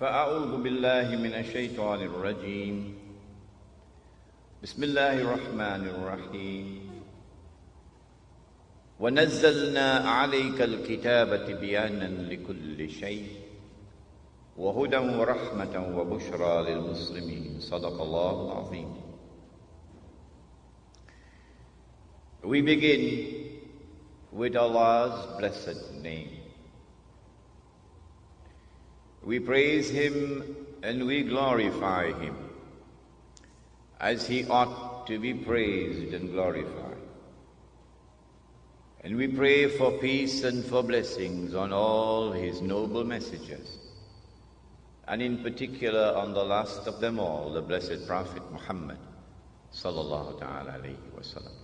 فأعوذ بالله من الشيطان الرجيم بسم الله الرحمن الرحيم ونزلنا عليك الكتاب تبيانا لكل شيء وهدى ورحمة وبشرى للمسلمين صدق الله العظيم. We begin with Allah's blessed name. We praise Him and we glorify Him as He ought to be praised and glorified. And we pray for peace and for blessings on all His noble messengers, and in particular on the last of them all, the blessed Prophet Muhammad sallallahu ta'ala alayhi wa sallam.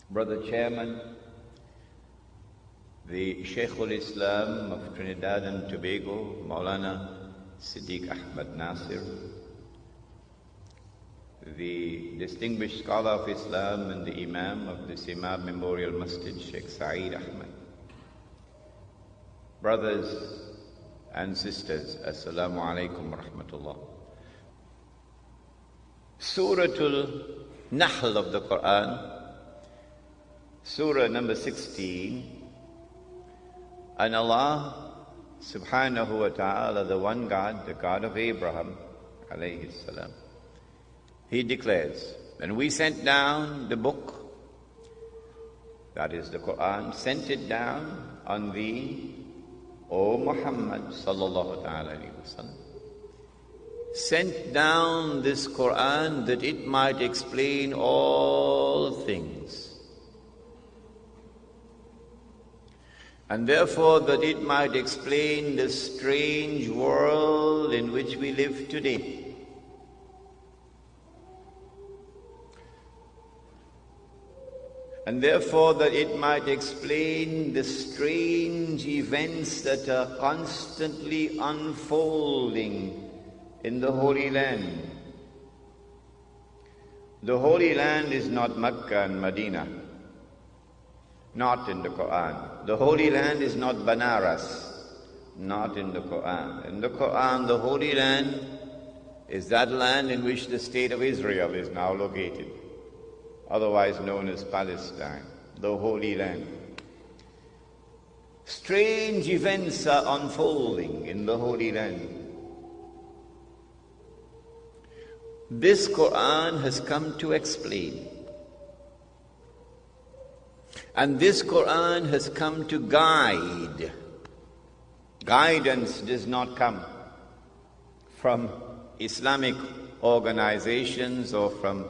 Brother Chairman, the Sheikh al-Islam of Trinidad and Tobago, Maulana Siddiq Ahmad Nasir, the distinguished scholar of Islam and the Imam of the Imam Memorial Masjid, Sheikh Saeed Ahmad. Brothers and sisters, Assalamu alaikum wa rahmatullah. Suratul Nahl of the Quran, Surah number 16, and Allah subhanahu wa ta'ala, the one God, the God of Abraham alayhi salam, He declares, and we sent down the book, that is the Quran, sent it down on thee, O Muhammad sallallahu ta'ala alayhi wa sallam. Sent down this Quran that it might explain all things. And therefore that it might explain the strange world in which we live today. And therefore that it might explain the strange events that are constantly unfolding in the Holy Land. The Holy Land is not Mecca and Medina, not in the Quran. The Holy Land is not Banaras, not in the Quran. In the Quran, the Holy Land is that land in which the state of Israel is now located, otherwise known as Palestine, the Holy Land. Strange events are unfolding in the Holy Land. This Quran has come to explain. And this Quran has come to guide. Guidance does not come from Islamic organizations or from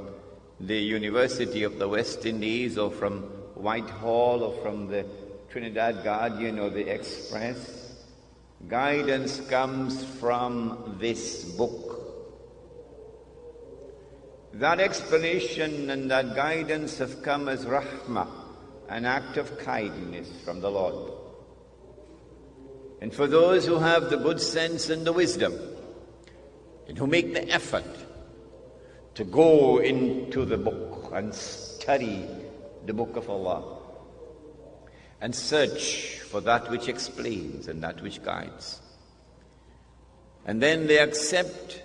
the University of the West Indies or from Whitehall or from the Trinidad Guardian or the Express. Guidance comes from this book. That explanation and that guidance have come as rahmah, an act of kindness from the Lord. And for those who have the good sense and the wisdom, and who make the effort to go into the book and study the book of Allah, and search for that which explains and that which guides. And then they accept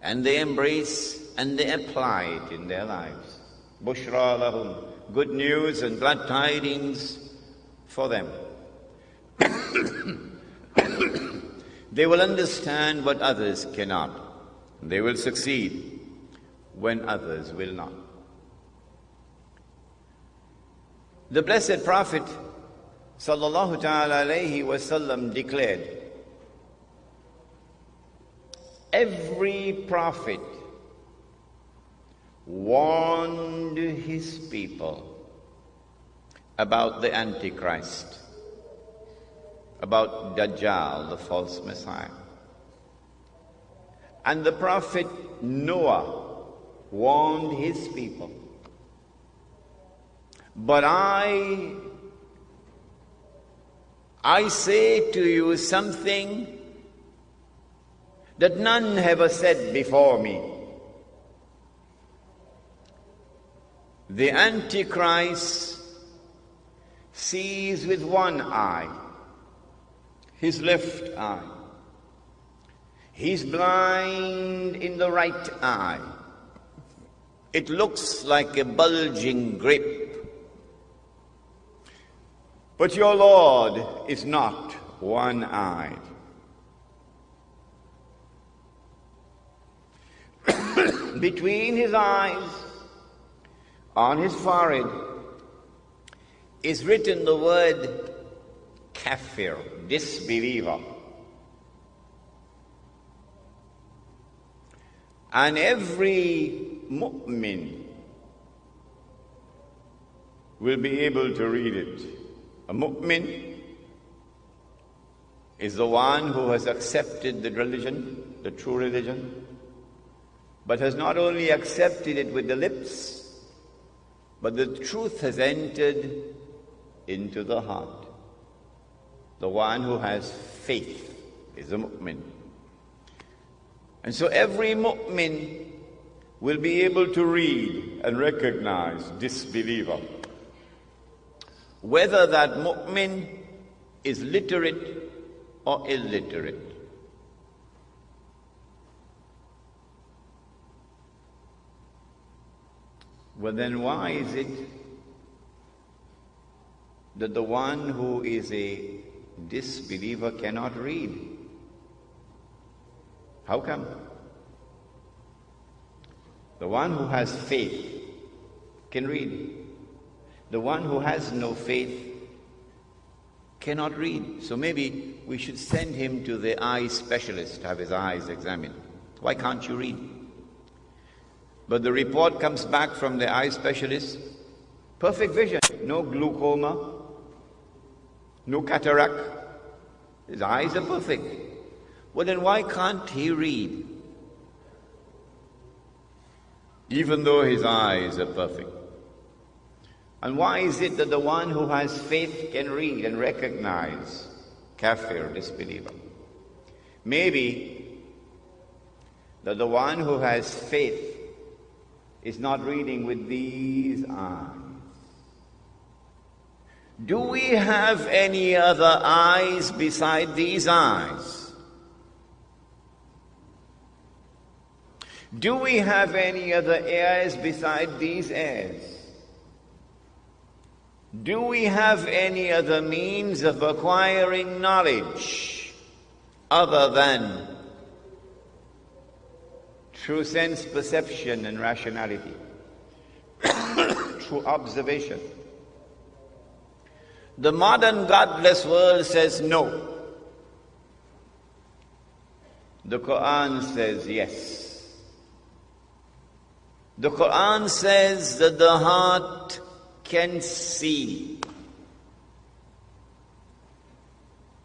and they embrace and they apply it in their lives. Bushra lahum, good news and glad tidings for them. They will understand what others cannot. They will succeed when others will not. The blessed Prophet sallallahu ta'ala alayhi wa sallam declared, every prophet warned his people about the Antichrist, about Dajjal, the false Messiah. And the prophet Noah warned his people. But I say to you something that none ever said before me. The Antichrist sees with one eye, his left eye, He's blind in the right eye. It looks like a bulging grape. But your Lord is not one-eyed. Between his eyes, on his forehead, is written the word kafir, disbeliever. And every mu'min will be able to read it. A mu'min is the one who has accepted the religion, the true religion, but has not only accepted it with the lips, but the truth has entered into the heart. The one who has faith is a mu'min. And so every mu'min will be able to read and recognize disbeliever. Whether that mu'min is literate or illiterate. Well, then why is it that the one who is a disbeliever cannot read? How come? The one who has faith can read. The one who has no faith cannot read. So maybe we should send him to the eye specialist, have his eyes examined. Why can't you read? But the report comes back from the eye specialist, perfect vision, no glaucoma, no cataract. His eyes are perfect. Well, then why can't he read? Even though his eyes are perfect. And why is it that the one who has faith can read and recognize kafir, disbeliever? Maybe that the one who has faith is not reading with these eyes. Do we have any other eyes beside these eyes? Do we have any other ears beside these ears? Do we have any other means of acquiring knowledge other than through sense perception and rationality, through observation? The modern godless world says no. The Quran says yes. The Quran says that the heart can see.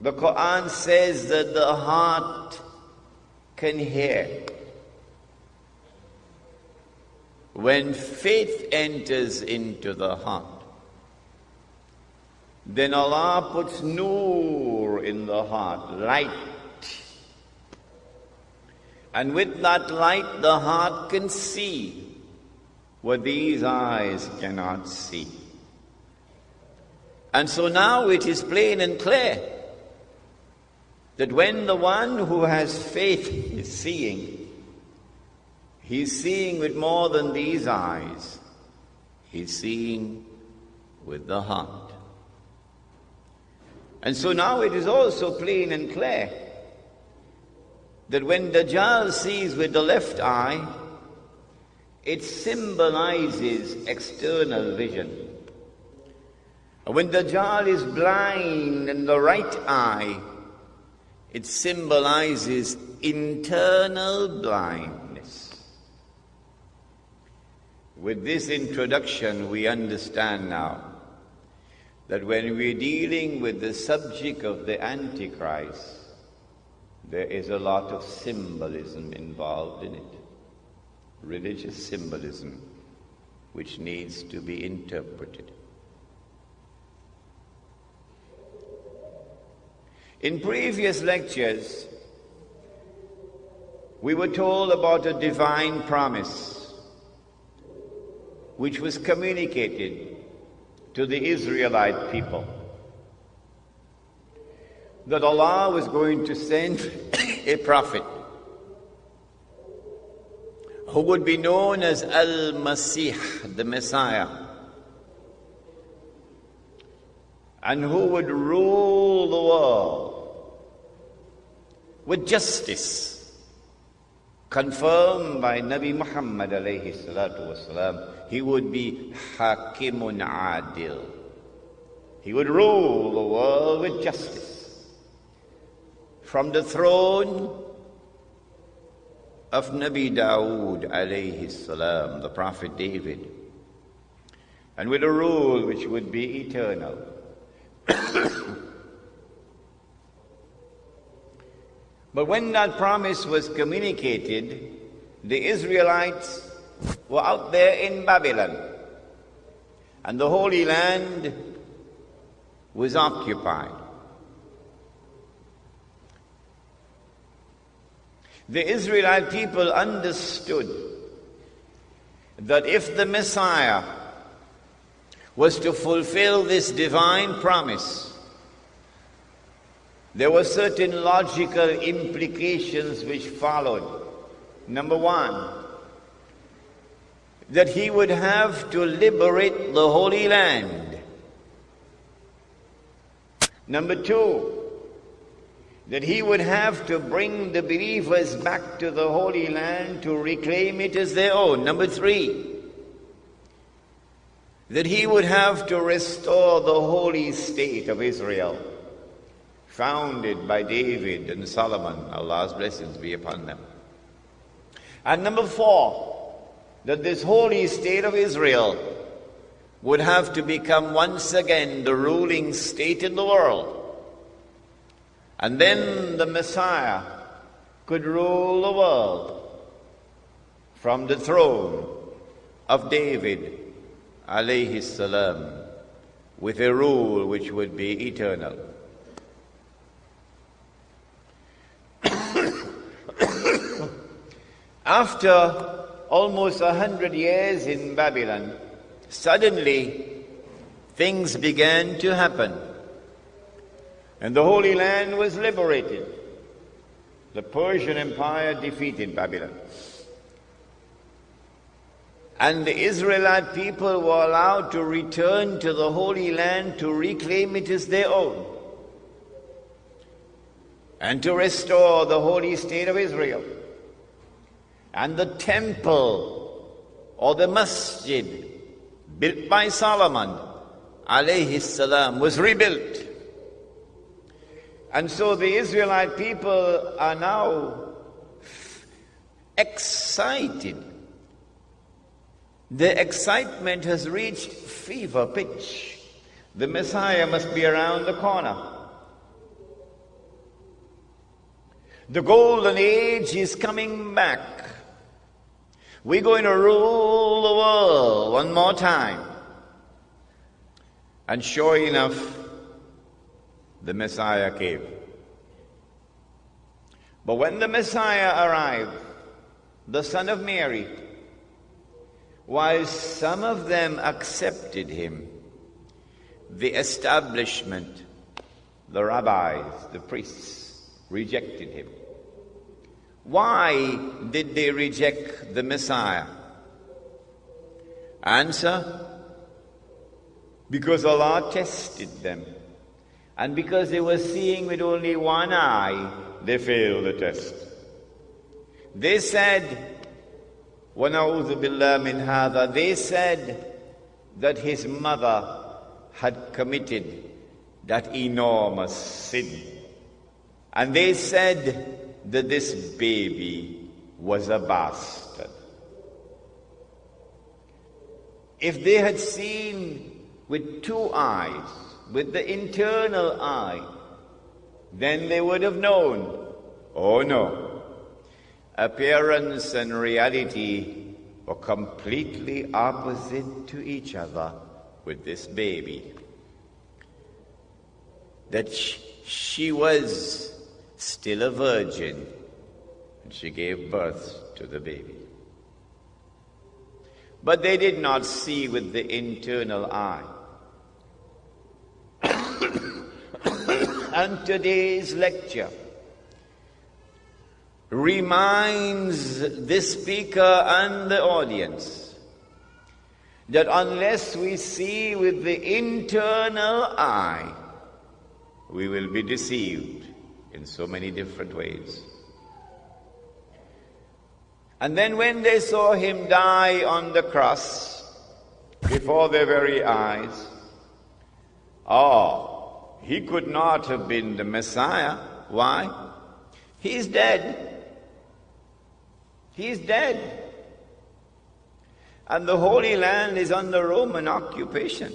The Quran says that the heart can hear. When faith enters into the heart, then Allah puts nur in the heart, light. And with that light, the heart can see what these eyes cannot see. And so now it is plain and clear that when the one who has faith is seeing, he's seeing with more than these eyes. He's seeing with the heart. And so now it is also plain and clear that when Dajjal sees with the left eye, it symbolizes external vision. And when Dajjal is blind in the right eye, it symbolizes internal blindness. With this introduction, we understand now that when we're dealing with the subject of the Antichrist, there is a lot of symbolism involved in it. Religious symbolism, which needs to be interpreted. In previous lectures, we were told about a divine promise which was communicated to the Israelite people, that Allah was going to send a prophet who would be known as Al-Masih, the Messiah, and who would rule the world with justice, confirmed by Nabi Muhammad alayhi salatu wasalam. He would be Hakimun Adil. He would rule the world with justice. From the throne of Nabi Dawood alayhi salam, the Prophet David, and with a rule which would be eternal. But when that promise was communicated, the Israelites were out there in Babylon, and the Holy Land was occupied. The Israelite people understood that if the Messiah was to fulfill this divine promise, there were certain logical implications which followed. Number one, that he would have to liberate the Holy Land. Number two, that he would have to bring the believers back to the Holy Land to reclaim it as their own. Number three, that he would have to restore the holy state of Israel, founded by David and Solomon, Allah's blessings be upon them. And number four, that this holy state of Israel would have to become once again the ruling state in the world. And then the Messiah could rule the world from the throne of David alayhi salam, with a rule which would be eternal. After almost 100 years in Babylon, suddenly things began to happen, and the Holy Land was liberated. The Persian Empire defeated Babylon, and the Israelite people were allowed to return to the Holy Land to reclaim it as their own and to restore the holy state of Israel. And the temple, or the masjid, built by Solomon alayhi salam, was rebuilt. And so the Israelite people are now excited. The excitement has reached fever pitch. The Messiah must be around the corner. The golden age is coming back. We're going to rule the world one more time. And sure enough, the Messiah came. But when the Messiah arrived, the son of Mary, while some of them accepted him, the establishment, the rabbis, the priests, rejected him. Why did they reject the Messiah? Answer: because Allah tested them. And because they were seeing with only one eye, they failed the test. They said, وَنَعُوذُ بِاللَّهِ مِنْ هَذَا, they said that his mother had committed that enormous sin. And they said that this baby was a bastard. If they had seen with two eyes, with the internal eye, then they would have known, oh no, appearance and reality were completely opposite to each other with this baby. That she was still a virgin, and she gave birth to the baby. But they did not see with the internal eye. And today's lecture reminds this speaker and the audience that unless we see with the internal eye, we will be deceived in so many different ways. And then when they saw him die on the cross before their very eyes, he could not have been the Messiah. Why? He's dead. He's dead. And the Holy Land is under Roman occupation.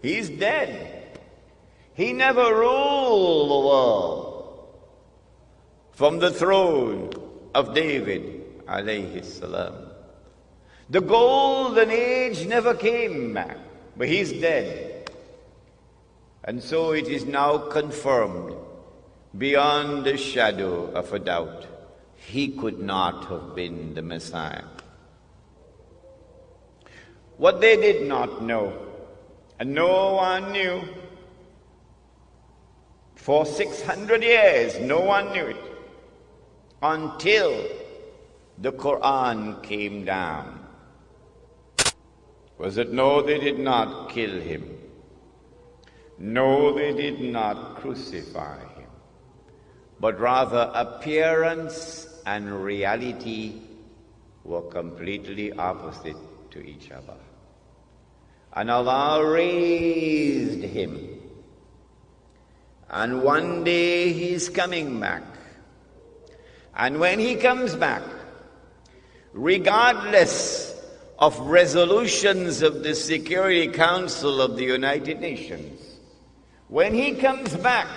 He's dead. He never ruled the world from the throne of David, alayhi salam. The golden age never came back, but he's dead. And so it is now confirmed beyond the shadow of a doubt. He could not have been the Messiah. What they did not know, and no one knew, for 600 years no one knew it, until the Quran came down, was that no, they did not kill him. No, they did not crucify him, but rather appearance and reality were completely opposite to each other. And Allah raised him. And one day he's coming back. And when he comes back, regardless of resolutions of the Security Council of the United Nations, when he comes back,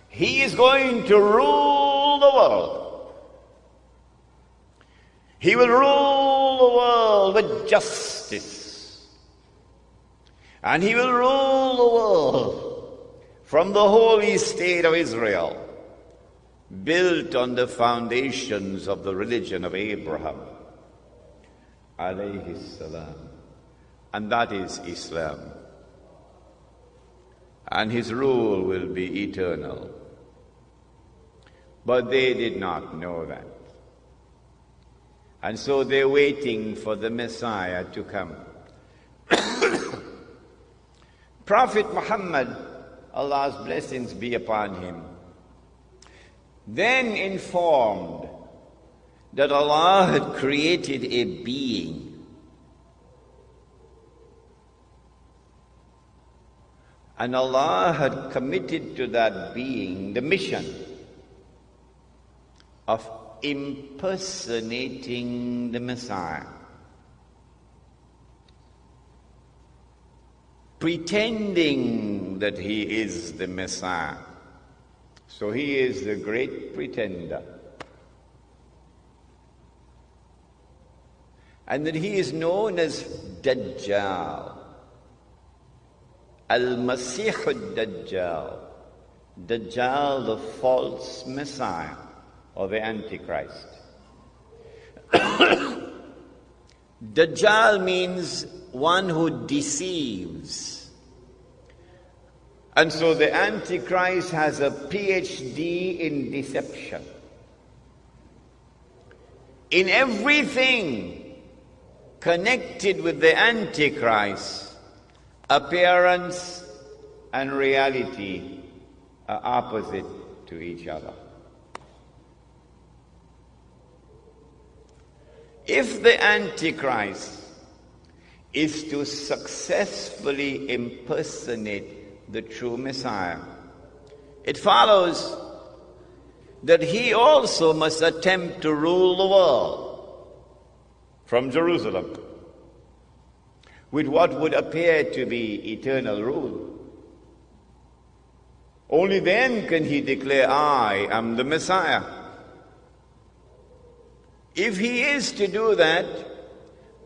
he is going to rule the world. He will rule the world with justice. And he will rule the world from the holy state of Israel, built on the foundations of the religion of Abraham, alayhi salam. And that is Islam. And his rule will be eternal. But they did not know that. And so they're waiting for the Messiah to come. Prophet Muhammad, Allah's blessings be upon him, then informed that Allah had created a being, and Allah had committed to that being the mission of impersonating the Messiah, pretending that he is the Messiah. So he is the great pretender. And that he is known as Dajjal, Al-Masih al-Dajjal, Dajjal, the false Messiah, or the Antichrist. Dajjal means one who deceives. And so the Antichrist has a PhD in deception. In everything connected with the Antichrist, appearance and reality are opposite to each other. If the Antichrist is to successfully impersonate the true Messiah, it follows that he also must attempt to rule the world from Jerusalem with what would appear to be eternal rule. Only then can he declare, I am the Messiah. If he is to do that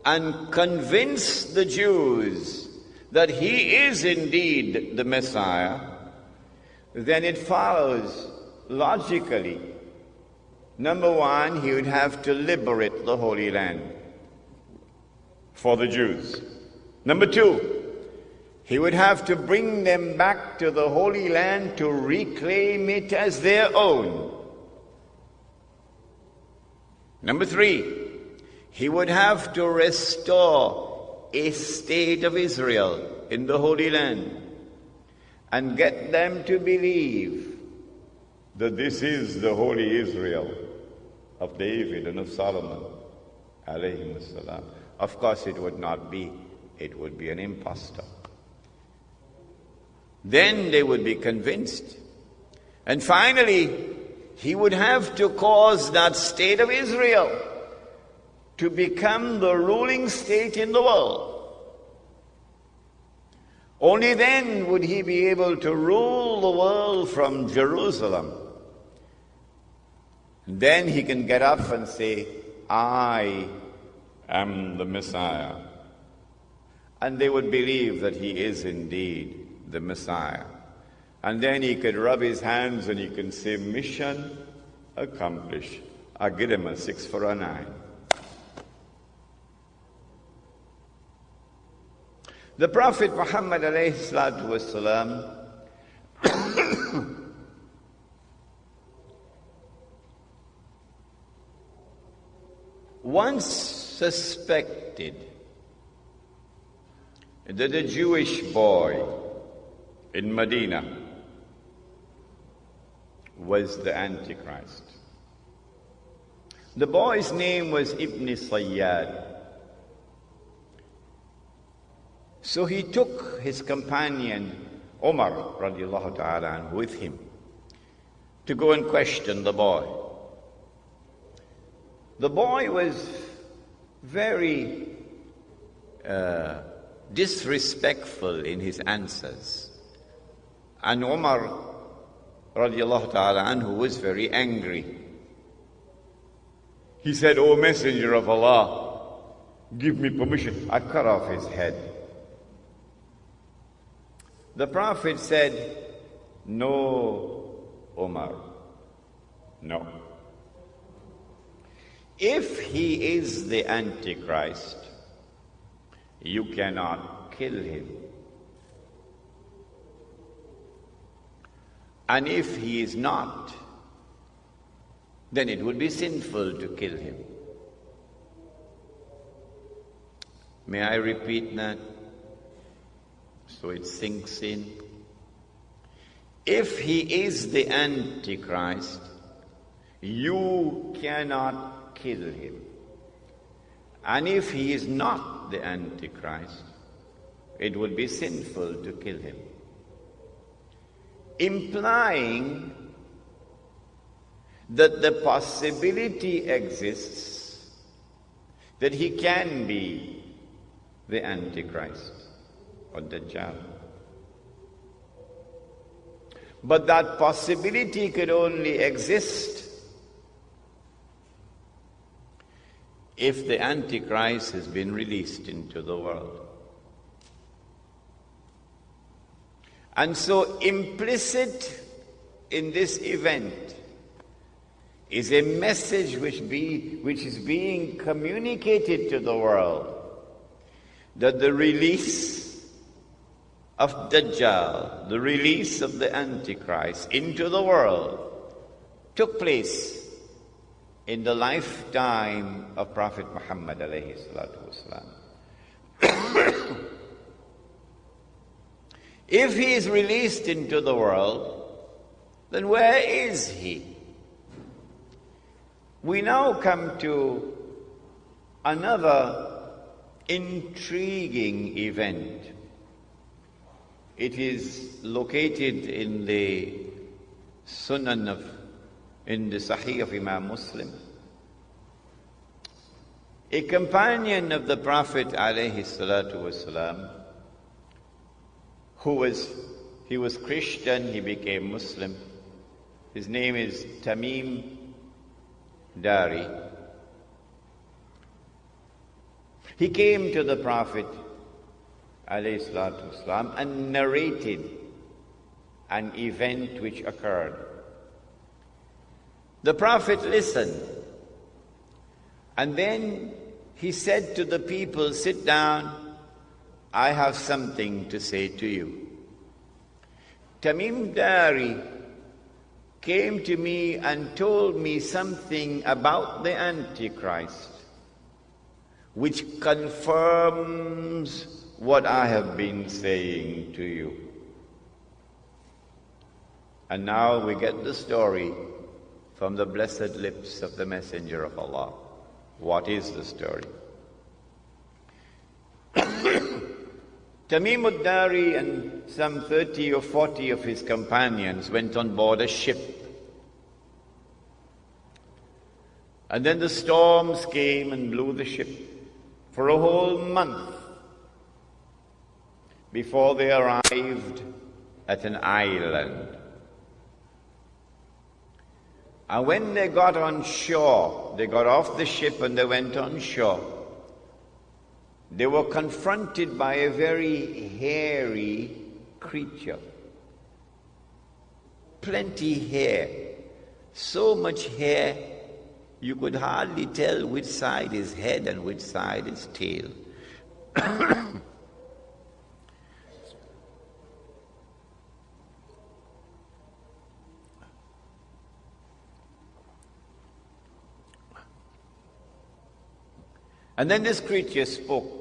and convince the Jews that he is indeed the Messiah, then it follows logically. Number one, he would have to liberate the Holy Land for the Jews. Number two, he would have to bring them back to the Holy Land to reclaim it as their own. Number 3, he would have to restore a state of Israel in the Holy Land and get them to believe that this is the holy Israel of David and of Solomon, alayhim as-salam. Of course it would not be. It would be an impostor. Then they would be convinced. And finally, he would have to cause that state of Israel to become the ruling state in the world. Only then would he be able to rule the world from Jerusalem. Then he can get up and say, I am the Messiah. And they would believe that he is indeed the Messiah. And then he could rub his hands and he can say, mission accomplished. I give him a 6 for a 9. The Prophet Muhammad alayhi salatu wasalam once suspected that a Jewish boy in Medina was the Antichrist. The boy's name was Ibn Sayyad. So he took his companion Umar radiallahu ta'ala with him to go and question the boy. The boy was very disrespectful in his answers. And Umar radiallahu ta'ala anhu was very angry. He said, O Messenger of Allah, give me permission. I cut off his head. The Prophet said, no, Umar, no. If he is the Antichrist, you cannot kill him. And if he is not, then it would be sinful to kill him. May I repeat that so it sinks in? If he is the Antichrist, you cannot kill him. And if he is not the Antichrist, it would be sinful to kill him. Implying that the possibility exists that he can be the Antichrist or Dajjal. But that possibility could only exist if the Antichrist has been released into the world. And so implicit in this event is a message which is being communicated to the world, that the release of Dajjal, the release of the Antichrist into the world took place in the lifetime of Prophet Muhammad alayhi salatu wasalam. If he is released into the world, then where is he? We now come to another intriguing event. It is located in the Sunan in the Sahih of Imam Muslim. A companion of the Prophet alayhi salatu wasalam, he was Christian, he became Muslim. His name is Tamim Dari. He came to the Prophet alayhi salatu wasalam and narrated an event which occurred. The Prophet listened, and then he said to the people, sit down, I have something to say to you. Tamim Dari came to me and told me something about the Antichrist, which confirms what I have been saying to you. And now we get the story from the blessed lips of the Messenger of Allah. What is the story? Tamim ad-Dari and some 30 or 40 of his companions went on board a ship. And then the storms came and blew the ship for a whole month before they arrived at an island. And when they got on shore, they got off the ship and they went on shore, they were confronted by a very hairy creature. Plenty hair. So much hair, you could hardly tell which side is head and which side is tail. And then this creature spoke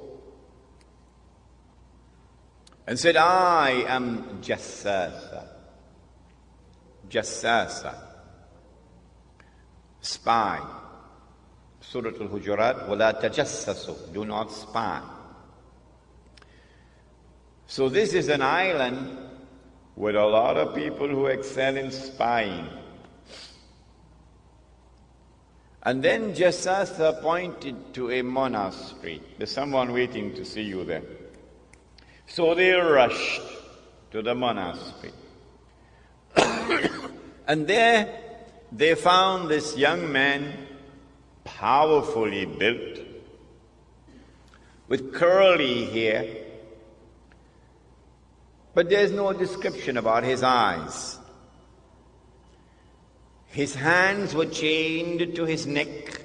and said, I am Jassasa. Jassasa. Spy. Surah Al-Hujurat, وَلَا تَجَسَّسُوا. Do not spy. So this is an island with a lot of people who excel in spying. And then Jassasa pointed to a monastery. There's someone waiting to see you there. So they rushed to the monastery. And there they found this young man, powerfully built, with curly hair. But there's no description about his eyes. His hands were chained to his neck.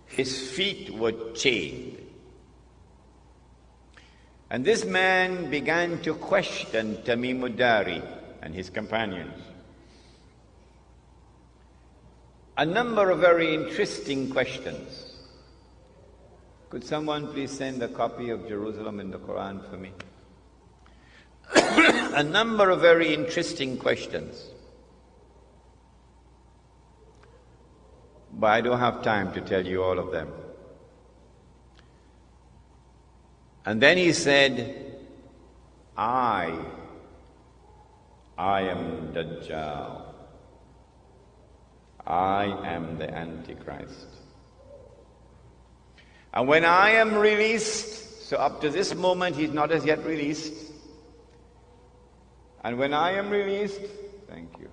His feet were chained. And this man began to question Tamim ad-Dari and his companions. A number of very interesting questions. Could someone please send a copy of Jerusalem in the Quran for me? A number of very interesting questions. But I don't have time to tell you all of them. And then he said, I am Dajjal. I am the Antichrist. And when I am released, so up to this moment he's not as yet released. And when I am released, thank you,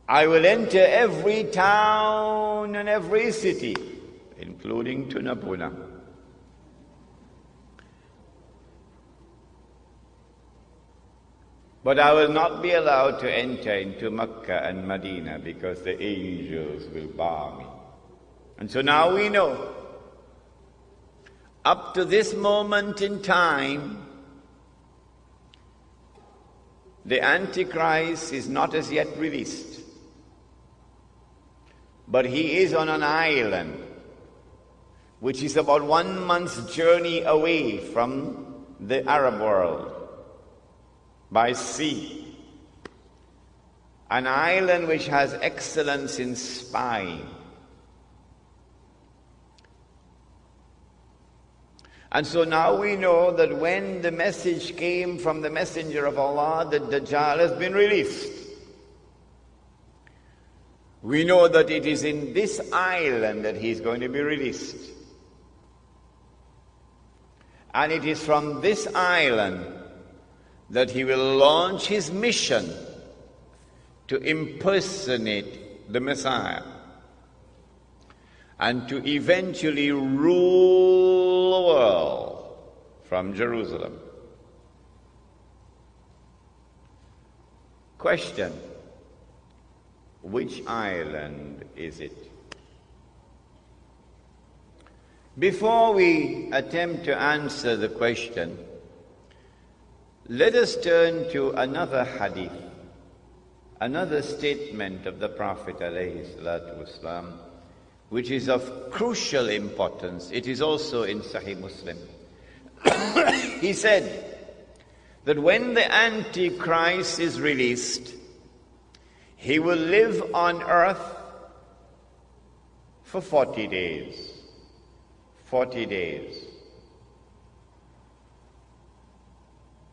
I will enter every town and every city, including Tunapuna. But I will not be allowed to enter into Mecca and Medina because the angels will bar me. And so now we know, up to this moment in time, the Antichrist is not as yet released. But he is on an island, which is about 1 month's journey away from the Arab world by sea. An island which has excellence in spying. And so now we know that when the message came from the Messenger of Allah that Dajjal has been released, we know that it is in this island that he is going to be released. And it is from this island that he will launch his mission to impersonate the Messiah and to eventually rule the world from Jerusalem. Question: which island is it? Before we attempt to answer the question, Let us turn to another hadith, another statement of the Prophet ﷺ, which is of crucial importance. It is also in Sahih Muslim. He said that when the Antichrist is released, he will live on earth for 40 days. 40 days.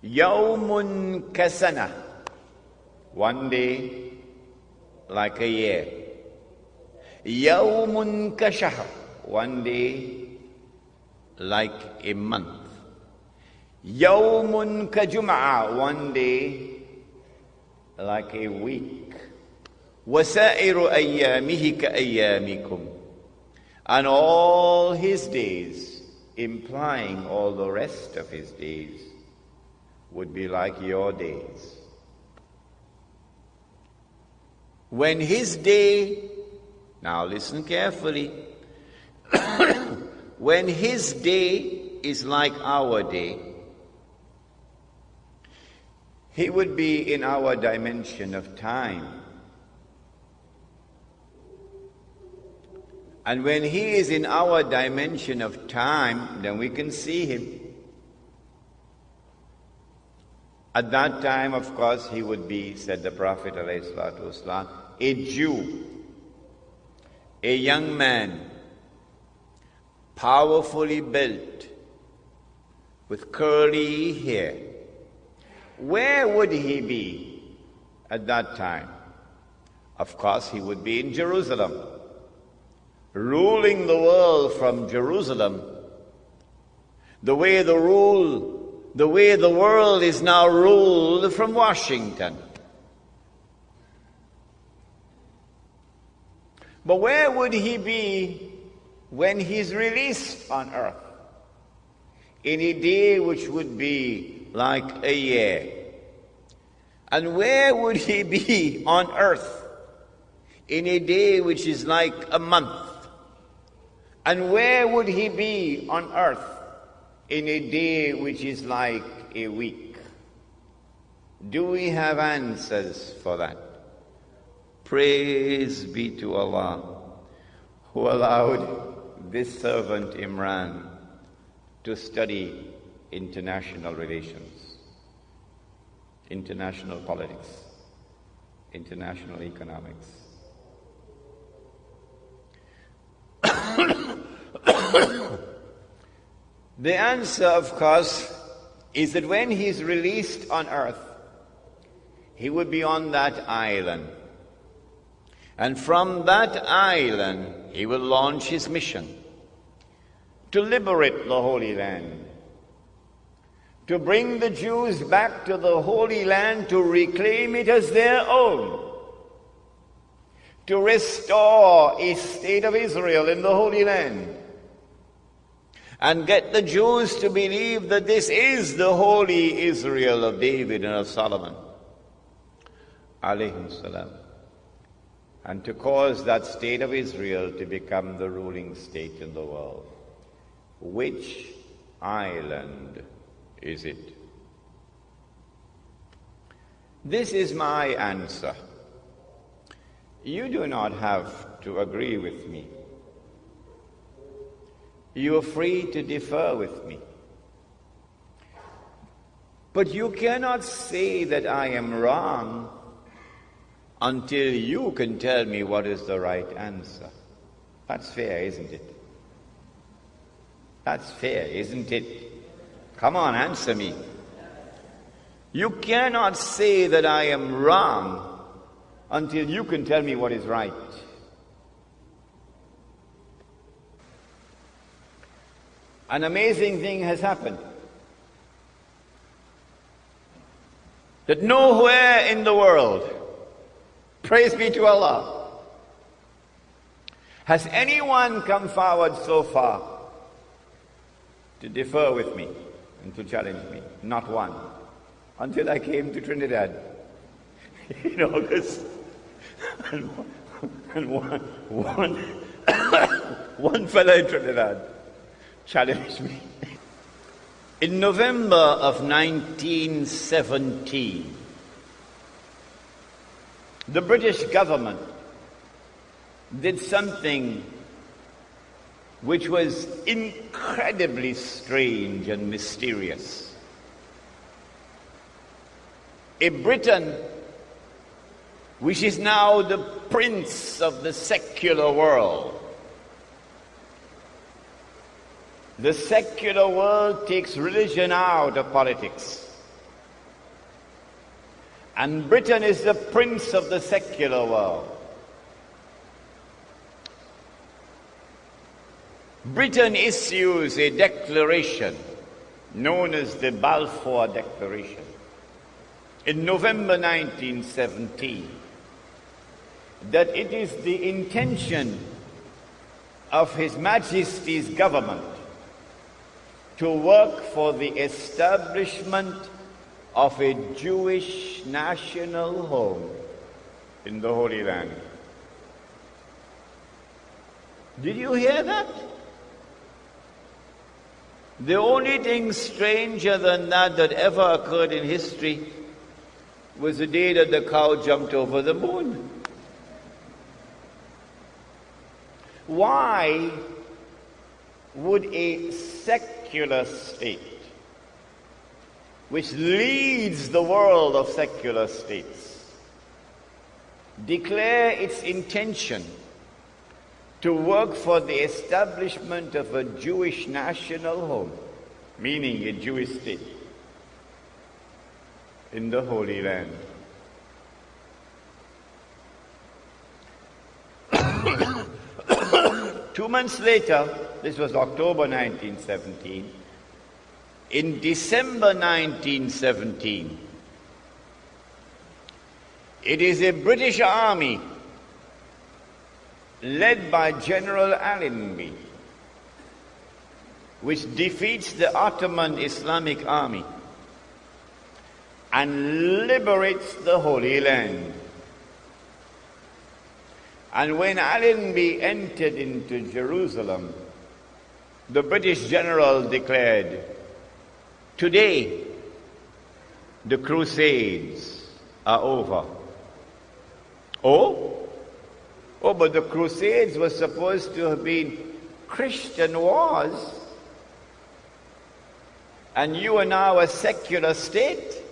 Yawmun kasana. One day like a year. Yawmun kashahr. One day like a month. Yawmun kajum'a. One day like a week. Wasairu ayyamihi ka ayyamikum. And all his days, implying all the rest of his days, would be like your days. When his day, now listen carefully, when his day is like our day, he would be in our dimension of time. And when he is in our dimension of time, then we can see him. At that time, of course, he would be, said the Prophet ﷺ, a Jew, a young man, powerfully built, with curly hair. Where would he be at that time? Of course, he would be in Jerusalem, ruling the world from Jerusalem, the way the world is now ruled from Washington. But where would he be when he's released on earth? In a day which would be like a year. And where would he be on earth? In a day which is like a month. And where would he be on earth? In a day which is like a week. Do we have answers for that? Praise be to Allah, who allowed this servant Imran to study international relations, international politics, international economics. The answer, of course, is that when he's released on earth, he would be on that island. And from that island, he will launch his mission to liberate the Holy Land, to bring the Jews back to the Holy Land, to reclaim it as their own, to restore a state of Israel in the Holy Land, and get the Jews to believe that this is the holy Israel of David and of Solomon, alayhim salam, and to cause that state of Israel to become the ruling state in the world. Which island is it? This is my answer. You do not have to agree with me. You are free to differ with me. But you cannot say that I am wrong until you can tell me what is the right answer. That's fair, isn't it? That's fair, isn't it? Come on, answer me. You cannot say that I am wrong until you can tell me what is right. An amazing thing has happened. That nowhere in the world, praise be to Allah, has anyone come forward so far to differ with me and to challenge me. Not one. Until I came to Trinidad in August. And one fellow in Trinidad challenged me. In November of 1917, the British government did something which was incredibly strange and mysterious. A Britain which is now the prince of the secular world. The secular world takes religion out of politics. And Britain is the prince of the secular world. Britain issues a declaration known as the Balfour Declaration in November 1917 that it is the intention of His Majesty's government to work for the establishment of a Jewish national home in the Holy Land. Did you hear that? The only thing stranger than that ever occurred in history was the day that the cow jumped over the moon. Why would a secular state, which leads the world of secular states, declare its intention to work for the establishment of a Jewish national home, meaning a Jewish state, in the Holy Land? Two months later, this was October 1917, in December 1917, it is a British army led by General Allenby, which defeats the Ottoman Islamic army and liberates the Holy Land. And when Allenby entered into Jerusalem, the British general declared, "Today, the Crusades are over." Oh, but the Crusades were supposed to have been Christian wars. And you are now a secular state.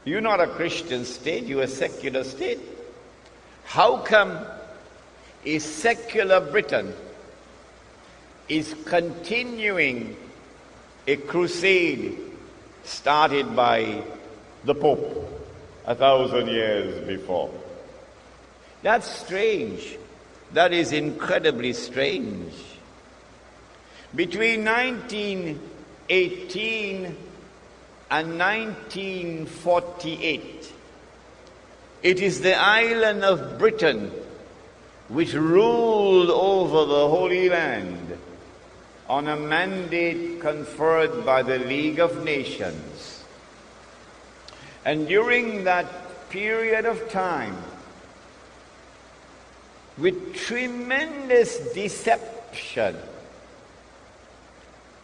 You're not a Christian state, you're a secular state. How come a secular Britain is continuing a crusade started by the Pope 1,000 years before? That's strange. That is incredibly strange. Between 1918 and 1948, it is the island of Britain which ruled over the Holy Land on a mandate conferred by the League of Nations. And during that period of time, with tremendous deception,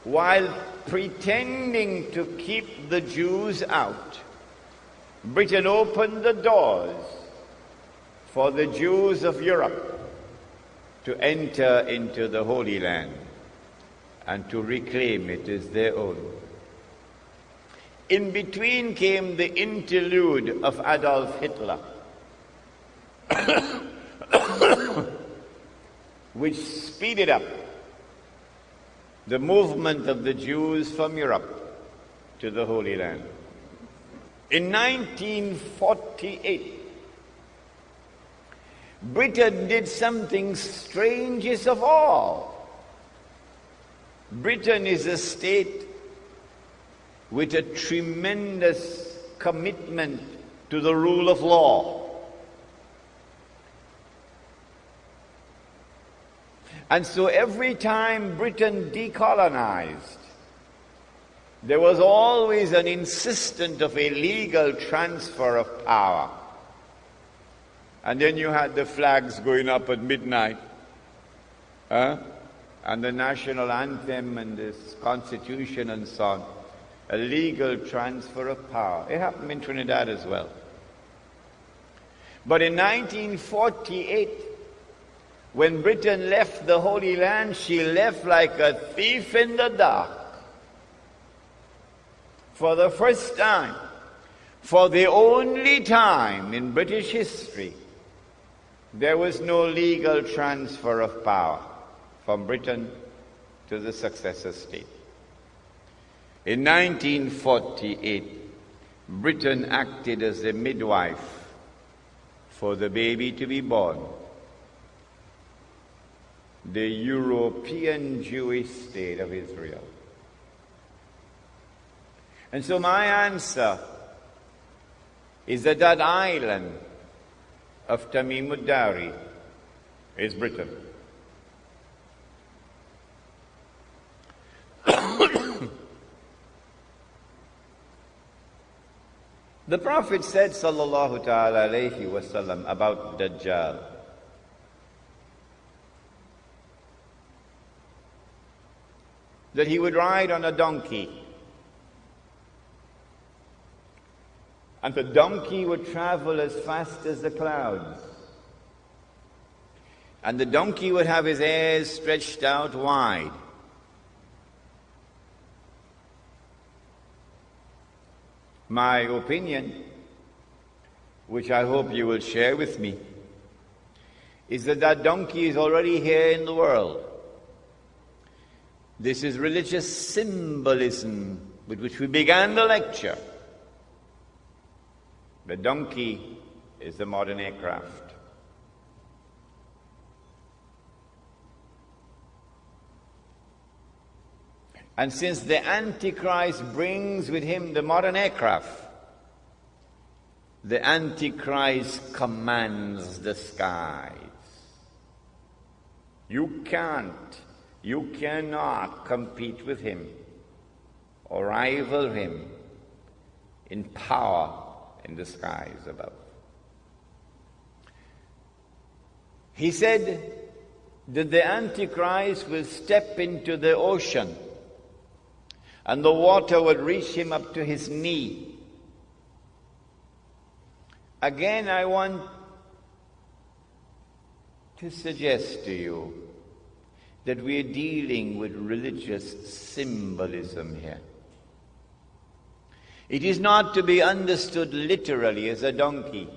while pretending to keep the Jews out, Britain opened the doors for the Jews of Europe to enter into the Holy Land and to reclaim it as their own. In between came the interlude of Adolf Hitler, which speeded up the movement of the Jews from Europe to the Holy Land. In 1948, Britain did something strangest of all. Britain is a state with a tremendous commitment to the rule of law. And so every time Britain decolonized, there was always an insistence of a legal transfer of power. And then you had the flags going up at midnight, and the national anthem and this constitution and so on, a legal transfer of power. It happened in Trinidad as well. But in 1948, when Britain left the Holy Land, she left like a thief in the dark. For the first time, for the only time in British history, there was no legal transfer of power from Britain to the successor state. In 1948, Britain acted as a midwife for the baby to be born. The European Jewish state of Israel. And so my answer is that that island of Tamim ud-Dari is Britain. The Prophet said, sallallahu ta'ala alayhi wa sallam, about Dajjal, that he would ride on a donkey, and the donkey would travel as fast as the clouds, and the donkey would have his ears stretched out wide. My opinion, which I hope you will share with me, is that that donkey is already here in the world. This is religious symbolism with which we began the lecture. The donkey is the modern aircraft. And since the Antichrist brings with him the modern aircraft, the Antichrist commands the skies. You cannot compete with him or rival him in power in the skies above. He said that the Antichrist will step into the ocean and the water would reach him up to his knee. Again, I want to suggest to you that we are dealing with religious symbolism here. It is not to be understood literally as a donkey.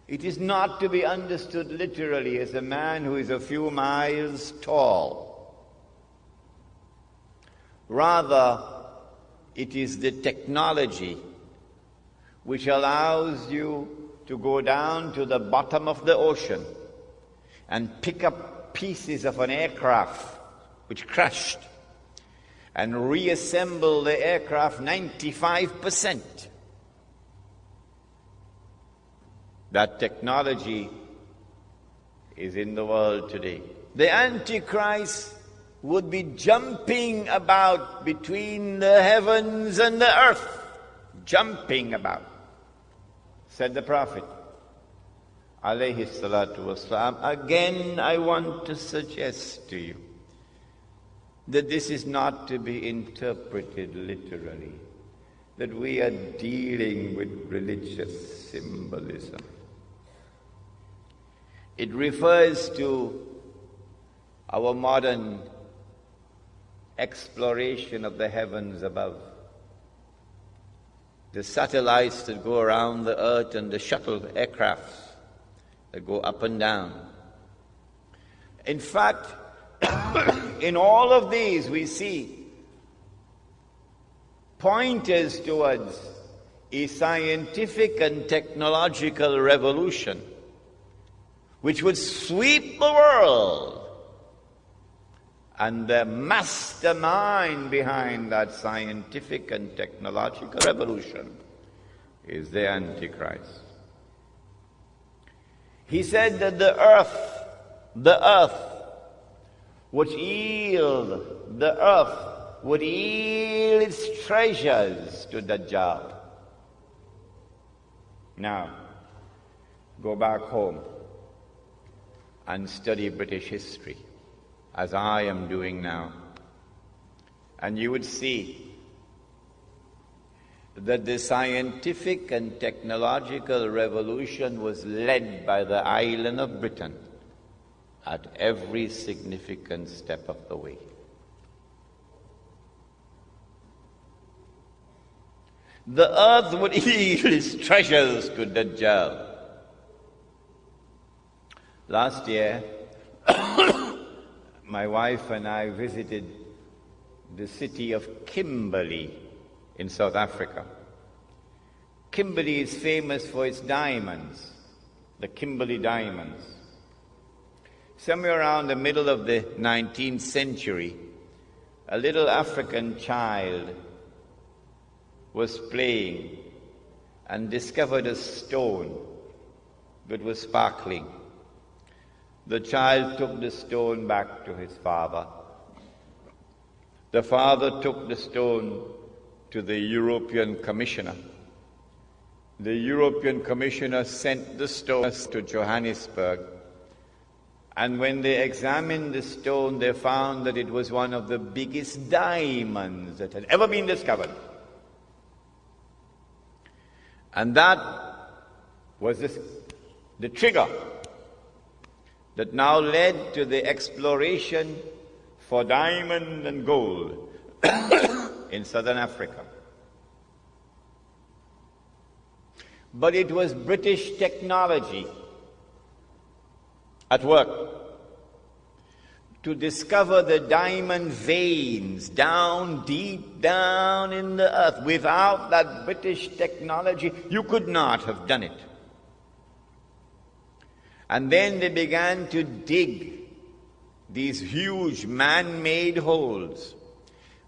It is not to be understood literally as a man who is a few miles tall. Rather, it is the technology which allows you to go down to the bottom of the ocean and pick up pieces of an aircraft which crashed and reassemble the aircraft 95%. That technology is in the world today. The Antichrist would be jumping about between the heavens and the earth. Jumping about, said the Prophet, alayhi salatu wasalam. Again, I want to suggest to you that this is not to be interpreted literally, that we are dealing with religious symbolism. It refers to our modern exploration of the heavens above. The satellites that go around the earth and the shuttle aircrafts that go up and down. In fact, in all of these we see pointers towards a scientific and technological revolution which would sweep the world. And the mastermind behind that scientific and technological revolution is the Antichrist. He said that the earth would yield its treasures to Dajjal. Now, go back home and study British history. as I am doing now. And you would see that the scientific and technological revolution was led by the island of Britain at every significant step of the way. The earth would yield its treasures to Dajjal. Last year, my wife and I visited the city of Kimberley in South Africa. Kimberley is famous for its diamonds, the Kimberley diamonds. Somewhere around the middle of the 19th century, a little African child was playing and discovered a stone that was sparkling. The child took the stone back to his father. The father took the stone to the European Commissioner. The European Commissioner sent the stone to Johannesburg. And when they examined the stone, they found that it was one of the biggest diamonds that had ever been discovered. And that was the trigger that now led to the exploration for diamond and gold in southern Africa. But it was British technology at work to discover the diamond veins down deep down in the earth. Without that British technology, you could not have done it. And then they began to dig these huge man-made holes.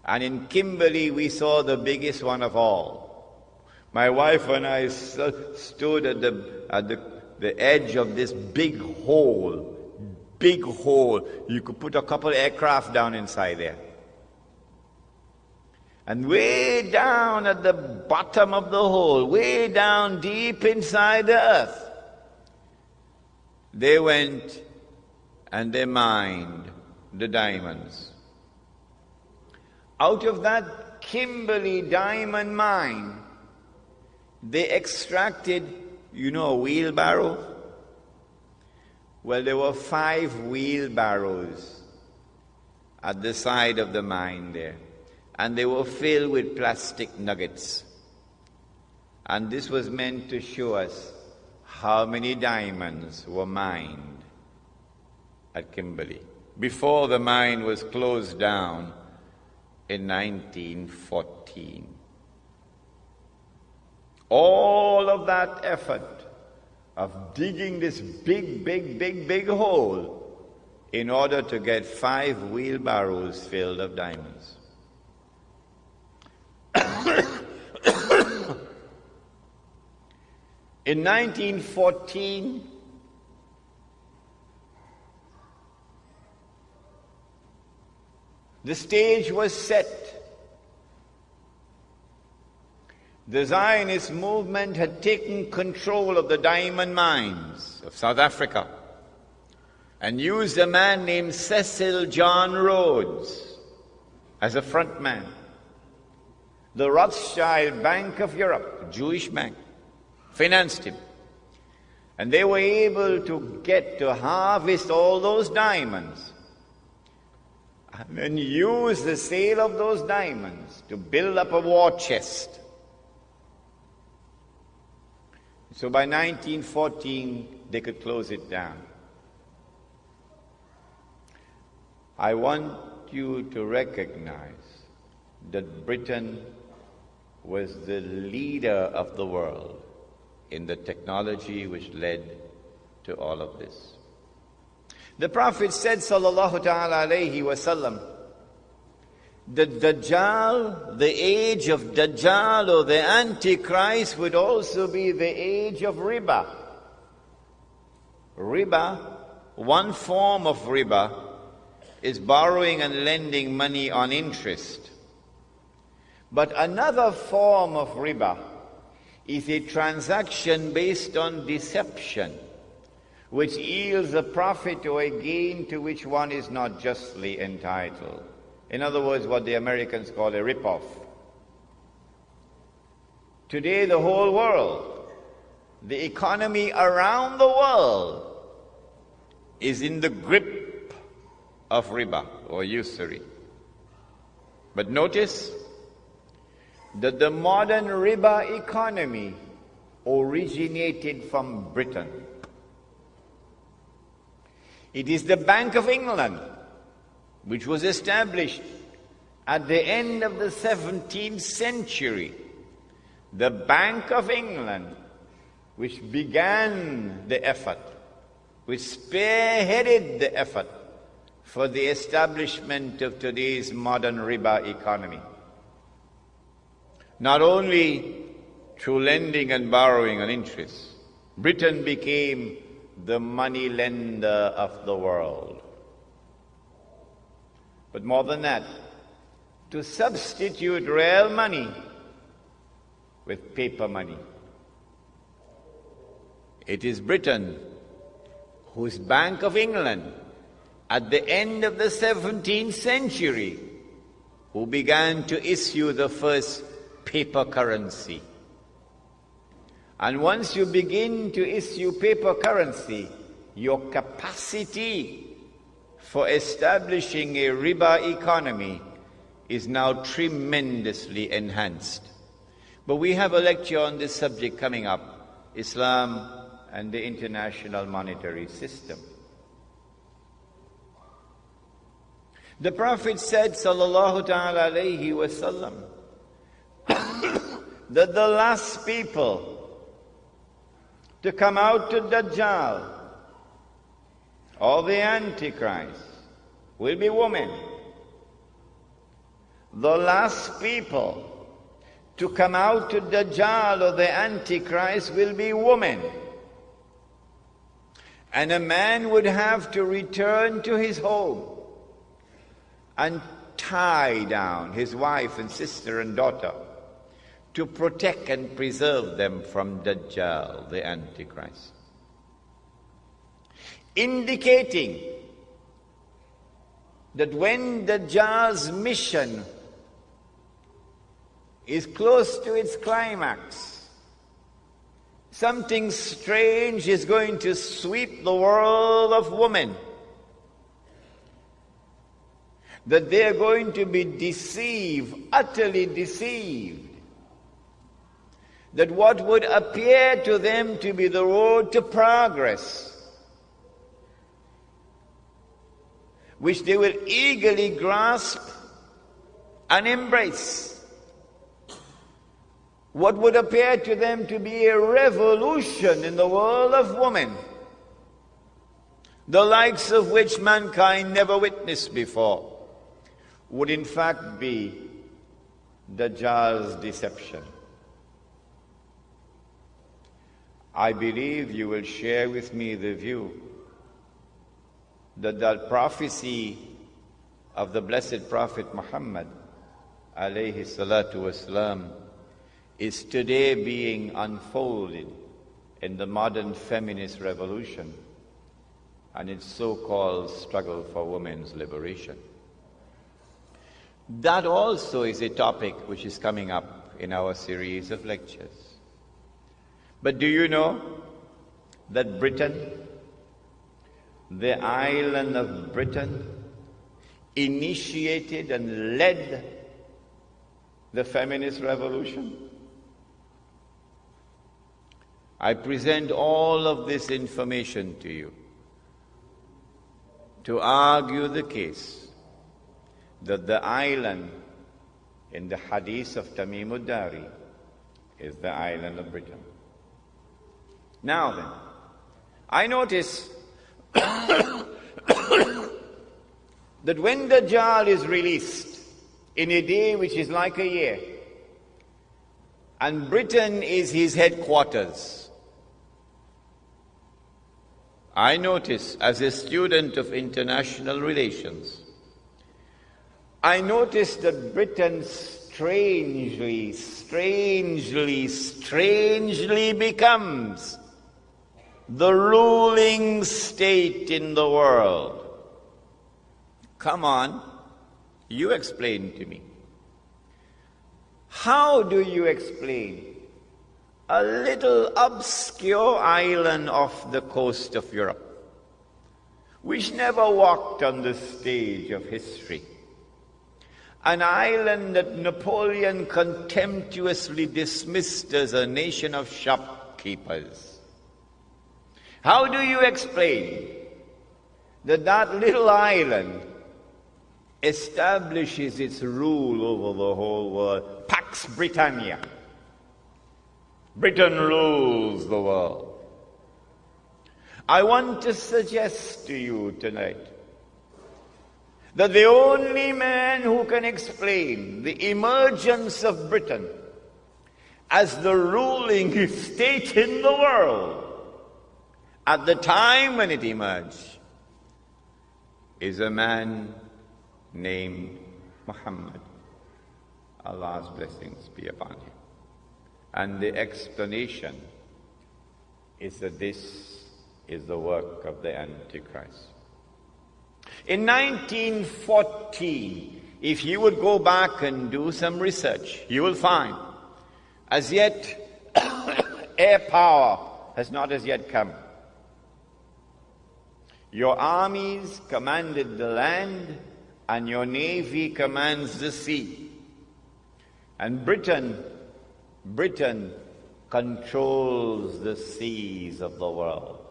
And in Kimberley, we saw the biggest one of all. My wife and I stood at the edge of this big hole. Big hole. You could put a couple aircraft down inside there. And way down at the bottom of the hole, way down deep inside the earth, they went and they mined the diamonds. Out of that Kimberley diamond mine, they extracted, a wheelbarrow? Well, there were 5 wheelbarrows at the side of the mine there, and they were filled with plastic nuggets. And this was meant to show us how many diamonds were mined at Kimberley before the mine was closed down in 1914. All of that effort of digging this big hole in order to get 5 wheelbarrows filled of diamonds. In 1914, the stage was set. The Zionist movement had taken control of the diamond mines of South Africa and used a man named Cecil John Rhodes as a front man. The Rothschild Bank of Europe, a Jewish bank, financed him. And they were able to harvest all those diamonds and then use the sale of those diamonds to build up a war chest. So by 1914, they could close it down. I want you to recognize that Britain was the leader of the world in the technology which led to all of this. The Prophet said, sallallahu ta'ala alayhi wa sallam, the Dajjal, the age of Dajjal or the Antichrist would also be the age of riba. Riba, one form of riba, is borrowing and lending money on interest. But another form of riba is a transaction based on deception, which yields a profit or a gain to which one is not justly entitled. In other words, what the Americans call a rip-off. Today, the whole world, the economy around the world, is in the grip of riba or usury. But notice that the modern riba economy originated from Britain. It is the Bank of England, which was established at the end of the 17th century. The Bank of England, which began the effort, which spearheaded the effort for the establishment of today's modern riba economy. Not only through lending and borrowing and interest, Britain became the money lender of the world. But more than that, to substitute real money with paper money. It is Britain whose Bank of England at the end of the 17th century who began to issue the first paper currency. And once you begin to issue paper currency, your capacity for establishing a riba economy is now tremendously enhanced. But we have a lecture on this subject coming up, Islam and the International Monetary System. The Prophet said, sallallahu ta'ala alayhi wa sallam, that the last people to come out to Dajjal, or the Antichrist, will be women. The last people to come out to Dajjal or the Antichrist will be women. And a man would have to return to his home and tie down his wife and sister and daughter to protect and preserve them from Dajjal, the Antichrist. Indicating that when Dajjal's mission is close to its climax, something strange is going to sweep the world of women. That they are going to be deceived, utterly deceived. That what would appear to them to be the road to progress, which they will eagerly grasp and embrace, what would appear to them to be a revolution in the world of women, the likes of which mankind never witnessed before, would in fact be Dajjal's deception. I believe you will share with me the view that the prophecy of the blessed Prophet Muhammad alayhi salatu wasalam is today being unfolded in the modern feminist revolution and its so-called struggle for women's liberation. That also is a topic which is coming up in our series of lectures. But do you know that Britain, the island of Britain, initiated and led the feminist revolution? I present all of this information to you to argue the case that the island in the hadith of Tamim ud-Dari is the island of Britain. Now then, I notice that when Dajjal is released in a day which is like a year, and Britain is his headquarters, I notice as a student of international relations, I notice that Britain strangely becomes the ruling state in the world. Come on, you explain to me. How do you explain a little obscure island off the coast of Europe, which never walked on the stage of history? An island that Napoleon contemptuously dismissed as a nation of shopkeepers. How do you explain that that little island establishes its rule over the whole world? Pax Britannia. Britain rules the world. I want to suggest to you tonight that the only man who can explain the emergence of Britain as the ruling state in the world at the time when it emerged is a man named Muhammad. Allah's blessings be upon him. And the explanation is that this is the work of the Antichrist. In 1914, if you would go back and do some research, you will find, as yet, air power has not as yet come. Your armies commanded the land, and your navy commands the sea. And Britain controls the seas of the world.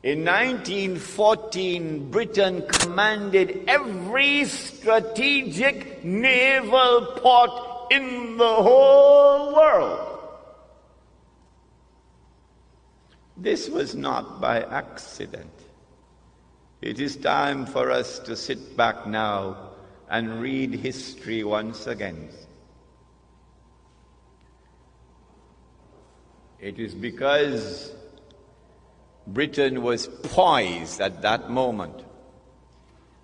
In 1914, Britain commanded every strategic naval port in the whole world. This was not by accident. It is time for us to sit back now and read history once again. It is because Britain was poised at that moment,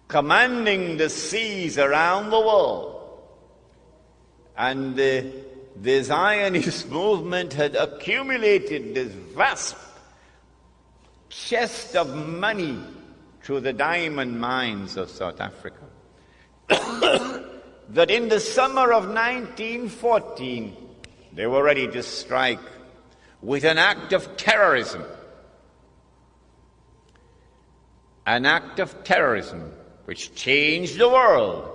commanding the seas around the world, and the Zionist movement had accumulated this vast chest of money through the diamond mines of South Africa, that in the summer of 1914 they were ready to strike with an act of terrorism. An act of terrorism which changed the world.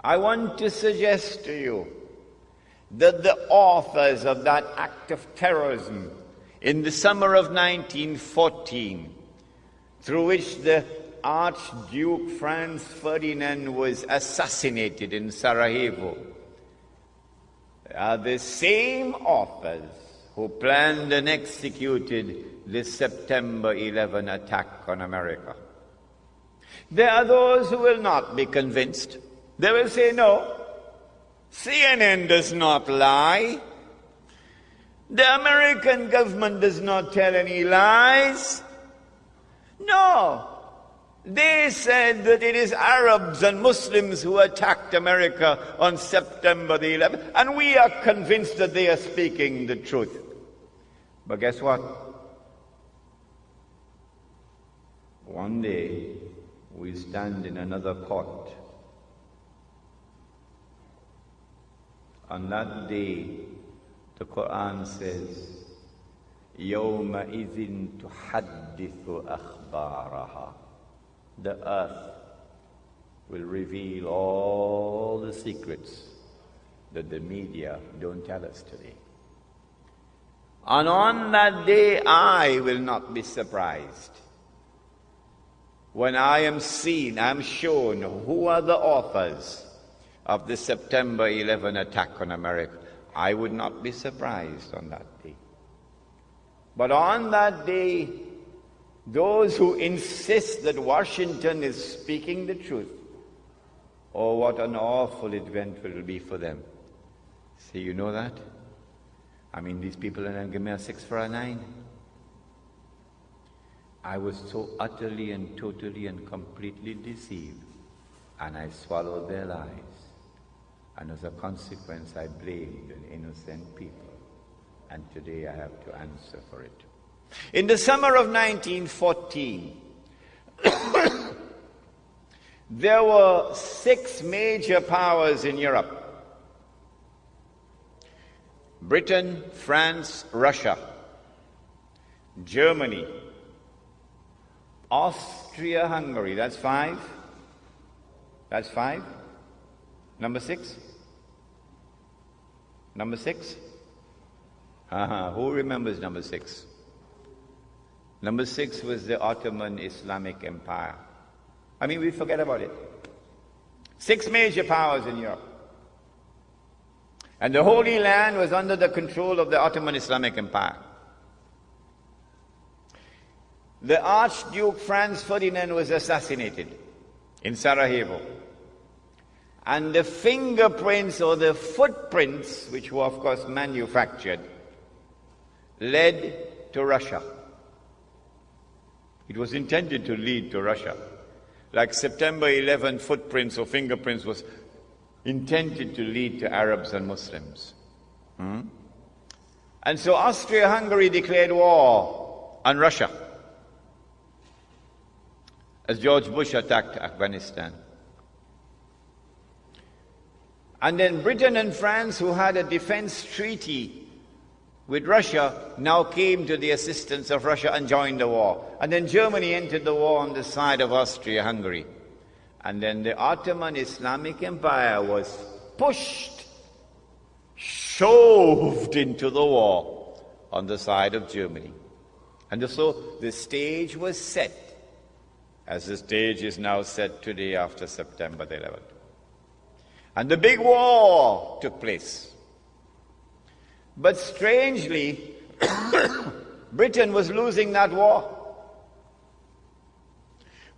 I want to suggest to you that the authors of that act of terrorism in the summer of 1914, through which the Archduke Franz Ferdinand was assassinated in Sarajevo, are the same authors who planned and executed the September 11 attack on America. There are those who will not be convinced. They will say, no, CNN does not lie. The American government does not tell any lies. No, they said that it is Arabs and Muslims who attacked America on September the 11th, and we are convinced that they are speaking the truth. But guess what? One day, we stand in another court. On that day, the Quran says, يَوْمَئِذٍ تُحَدِّثُ أَخْبَارَهَا. The earth will reveal all the secrets that the media don't tell us today. And on that day, I will not be surprised when I am shown who are the authors of the September 11 attack on America. I would not be surprised on that day. But on that day, those who insist that Washington is speaking the truth, oh, what an awful event it will be for them. Say, you know that? I mean, these people are going to give me a 6 for a 9. I was so utterly and totally and completely deceived, and I swallowed their lies. And as a consequence, I blamed an innocent people. And today I have to answer for it. In the summer of 1914, there were 6 major powers in Europe: Britain, France, Russia, Germany, Austria-Hungary. That's 5. That's 5. Number 6? Number 6? Who remembers number 6? Number 6 was the Ottoman Islamic Empire. I mean, we forget about it. 6 major powers in Europe. And the Holy Land was under the control of the Ottoman Islamic Empire. The Archduke Franz Ferdinand was assassinated in Sarajevo. And the fingerprints or the footprints, which were of course manufactured, led to Russia. It was intended to lead to Russia. Like September 11 footprints or fingerprints was intended to lead to Arabs and Muslims. And so Austria-Hungary declared war on Russia as George Bush attacked Afghanistan. And then Britain and France, who had a defense treaty with Russia, now came to the assistance of Russia and joined the war. And then Germany entered the war on the side of Austria-Hungary. And then the Ottoman Islamic Empire was pushed, shoved into the war on the side of Germany. And so the stage was set, as the stage is now set today after September the 11th. And the big war took place. But strangely, Britain was losing that war,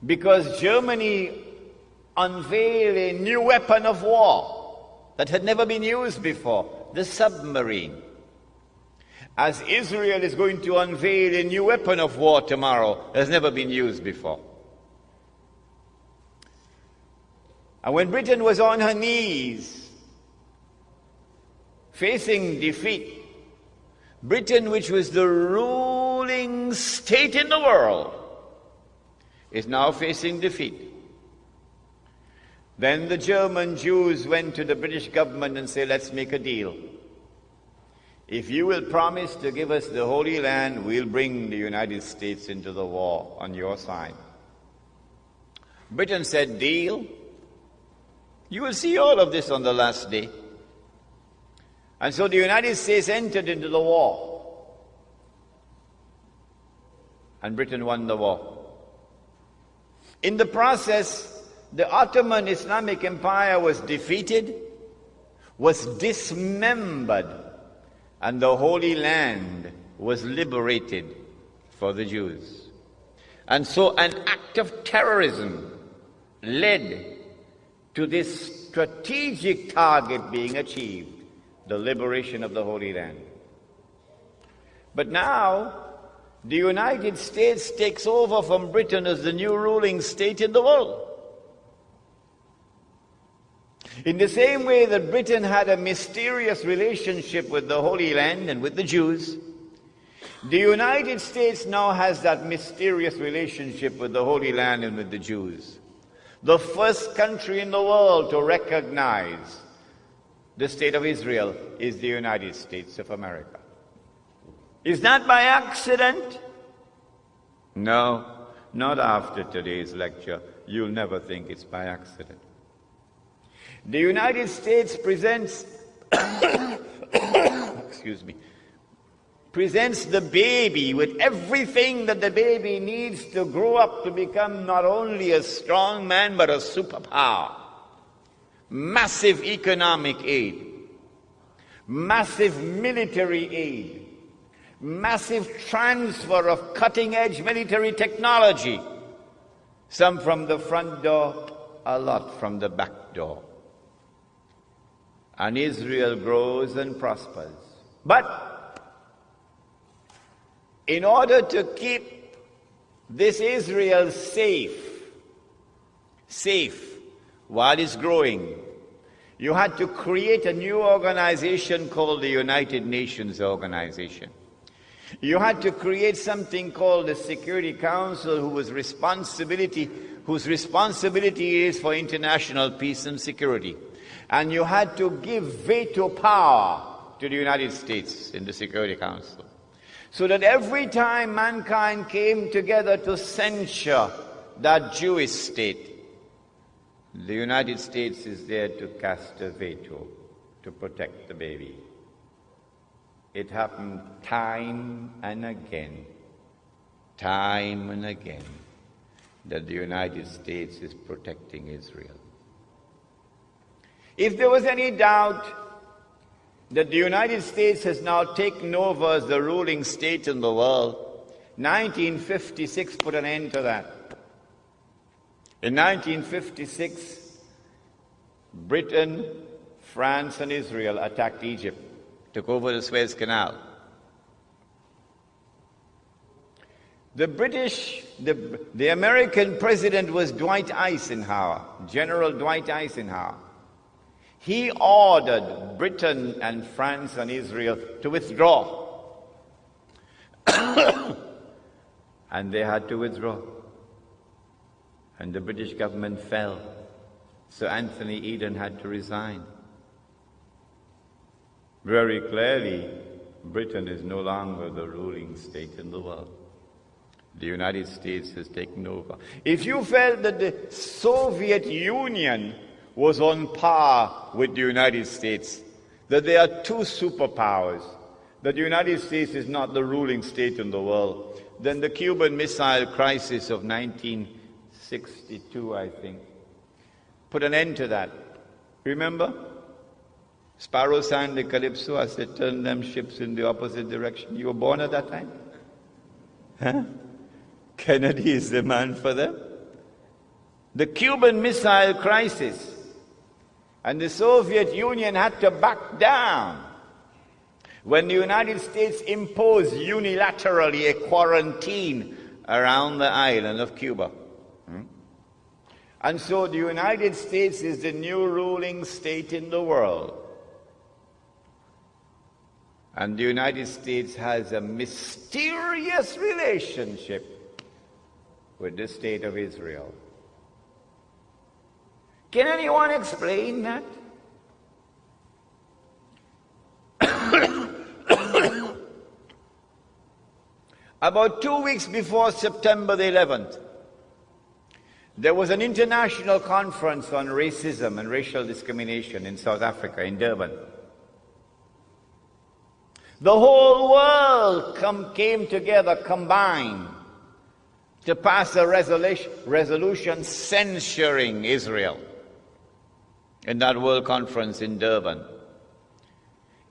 because Germany unveiled a new weapon of war that had never been used before, the submarine. As Israel is going to unveil a new weapon of war tomorrow that has never been used before. And when Britain was on her knees, facing defeat, Britain, which was the ruling state in the world, is now facing defeat. Then the German Jews went to the British government and said, let's make a deal. If you will promise to give us the Holy Land, we'll bring the United States into the war on your side. Britain said, deal. You will see all of this on the last day. And so the United States entered into the war. And Britain won the war. In the process, the Ottoman Islamic Empire was defeated, was dismembered, and the Holy Land was liberated for the Jews. And so an act of terrorism led to this strategic target being achieved, the liberation of the Holy Land. But now, the United States takes over from Britain as the new ruling state in the world. In the same way that Britain had a mysterious relationship with the Holy Land and with the Jews, the United States now has that mysterious relationship with the Holy Land and with the Jews. The first country in the world to recognize the state of Israel is the United States of America. Is that by accident? No, not after today's lecture. You'll never think it's by accident. The United States presents presents the baby with everything that the baby needs to grow up to become not only a strong man but a superpower. Massive economic aid, massive military aid, massive transfer of cutting-edge military technology, some from the front door, a lot from the back door. And Israel grows and prospers. But in order to keep this Israel safe while it's growing, You had to create a new organization called the United Nations Organization. You had to create something called the Security Council, whose responsibility is for international peace and security. And you had to give veto power to the United States in the Security Council, so that every time mankind came together to censure that Jewish state, the United States is there to cast a veto to protect the baby. It happened time and again, that the United States is protecting Israel. If there was any doubt that the United States has now taken over as the ruling state in the world, 1956 put an end to that. In 1956, Britain, France, and Israel attacked Egypt, took over the Suez Canal. The American president was Dwight Eisenhower, General Dwight Eisenhower. He ordered Britain and France and Israel to withdraw. And they had to withdraw. And the British government fell. So Anthony Eden had to resign. Very clearly, Britain is no longer the ruling state in the world. The United States has taken over. If you felt that the Soviet Union was on par with the United States, that there are two superpowers, that the United States is not the ruling state in the world, then the Cuban Missile Crisis of 1962, I think, put an end to that. Remember? Sparrow sang the Calypso, I said, turn them ships in the opposite direction. You were born at that time? Huh? Kennedy is the man for them. The Cuban Missile Crisis. And the Soviet Union had to back down when the United States imposed unilaterally a quarantine around the island of Cuba. And so the United States is the new ruling state in the world. And the United States has a mysterious relationship with the state of Israel. Can anyone explain that? About 2 weeks before September the 11th, there was an international conference on racism and racial discrimination in South Africa, in Durban. The whole world came together, combined, to pass a resolution censuring Israel in that World Conference in Durban.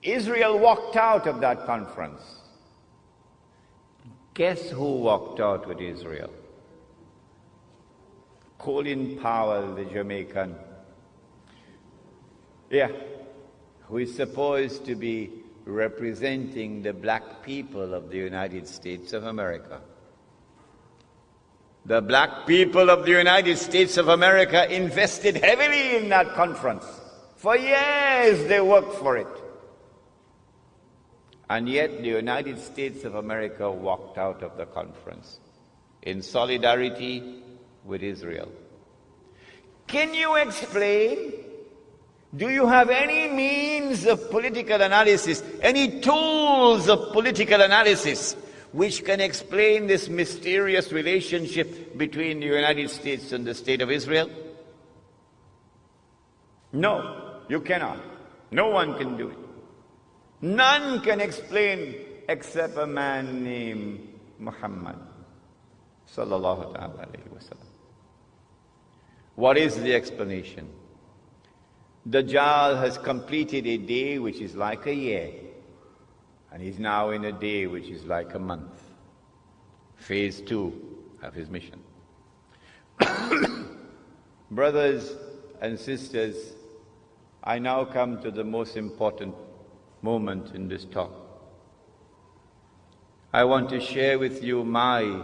Israel walked out of that conference. Guess who walked out with Israel? Colin Powell, the Jamaican. Yeah, who is supposed to be representing the black people of the United States of America. The black people of the United States of America invested heavily in that conference. For years they worked for it. And yet the United States of America walked out of the conference in solidarity with Israel. Can you explain? Do you have any means of political analysis, any tools of political analysis which can explain this mysterious relationship between the United States and the State of Israel? No, you cannot. No one can do it. None can explain except a man named Muhammad sallallahu alayhi wa sallam. What is the explanation? Dajjal has completed a day which is like a year, and he's now in a day which is like a month. Phase 2 of his mission. Brothers and sisters, I now come to the most important moment in this talk. I want to share with you my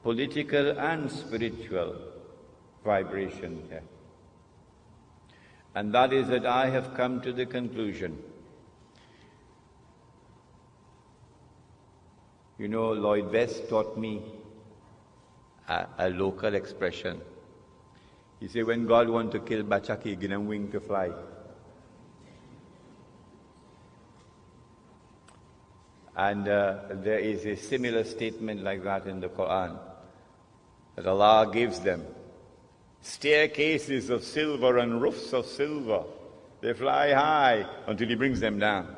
political and spiritual vibration here. And that is that I have come to the conclusion. You know, Lloyd West taught me a local expression. He said, when God wants to kill Bachaki, he give him wing to fly. And there is a similar statement like that in the Quran, that Allah gives them staircases of silver and roofs of silver. They fly high until He brings them down.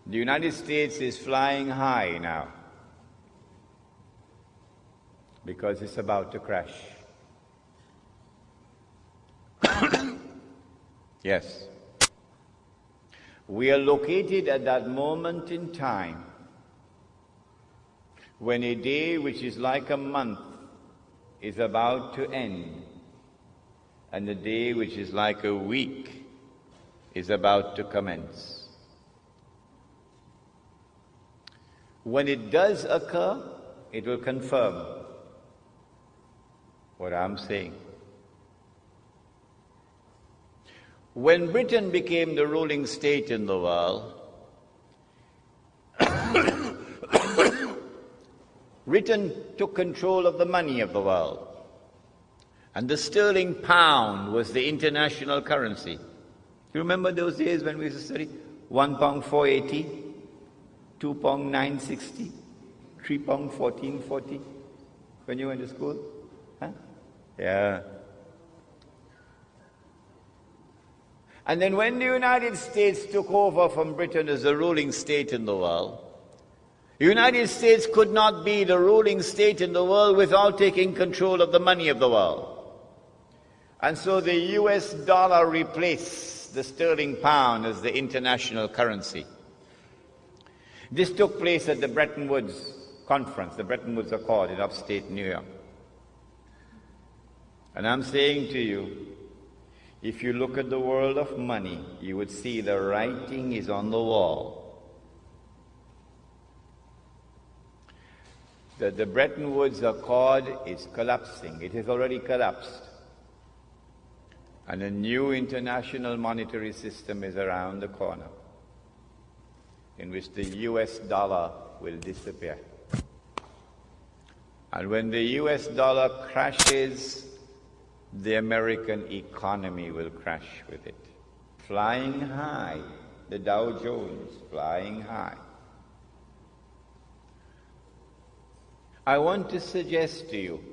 The United States is flying high now because it's about to crash. Yes. We are located at that moment in time when a day which is like a month is about to end, and a day which is like a week is about to commence. When it does occur, it will confirm what I'm saying. When Britain became the ruling state in the world, Britain took control of the money of the world. And the sterling pound was the international currency. You remember those days when we used to study? £1 480, £2 960, £3 1440 when you went to school? Huh? Yeah. And then when the United States took over from Britain as the ruling state in the world, the United States could not be the ruling state in the world without taking control of the money of the world. And so the US dollar replaced the sterling pound as the international currency. This took place at the Bretton Woods Conference, the Bretton Woods Accord in upstate New York. And I'm saying to you, if you look at the world of money, you would see the writing is on the wall. The Bretton Woods Accord is collapsing. It has already collapsed. And a new international monetary system is around the corner, in which the US dollar will disappear. And when the US dollar crashes, the American economy will crash with it. Flying high, the Dow Jones flying high. I want to suggest to you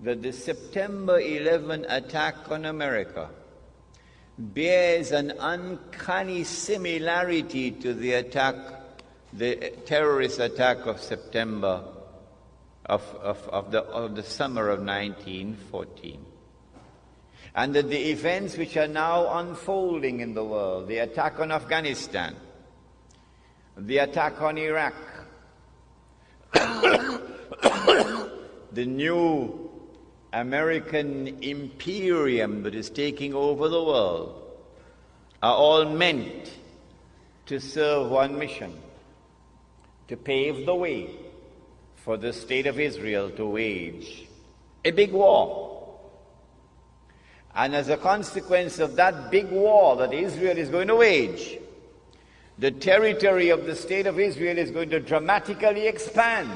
that the September 11 attack on America bears an uncanny similarity to the terrorist attack of September of the summer of 1914. And that the events which are now unfolding in the world, the attack on Afghanistan, the attack on Iraq, the new American imperium that is taking over the world, are all meant to serve one mission: to pave the way for the state of Israel to wage a big war. And as a consequence of that big war that Israel is going to wage, the territory of the state of Israel is going to dramatically expand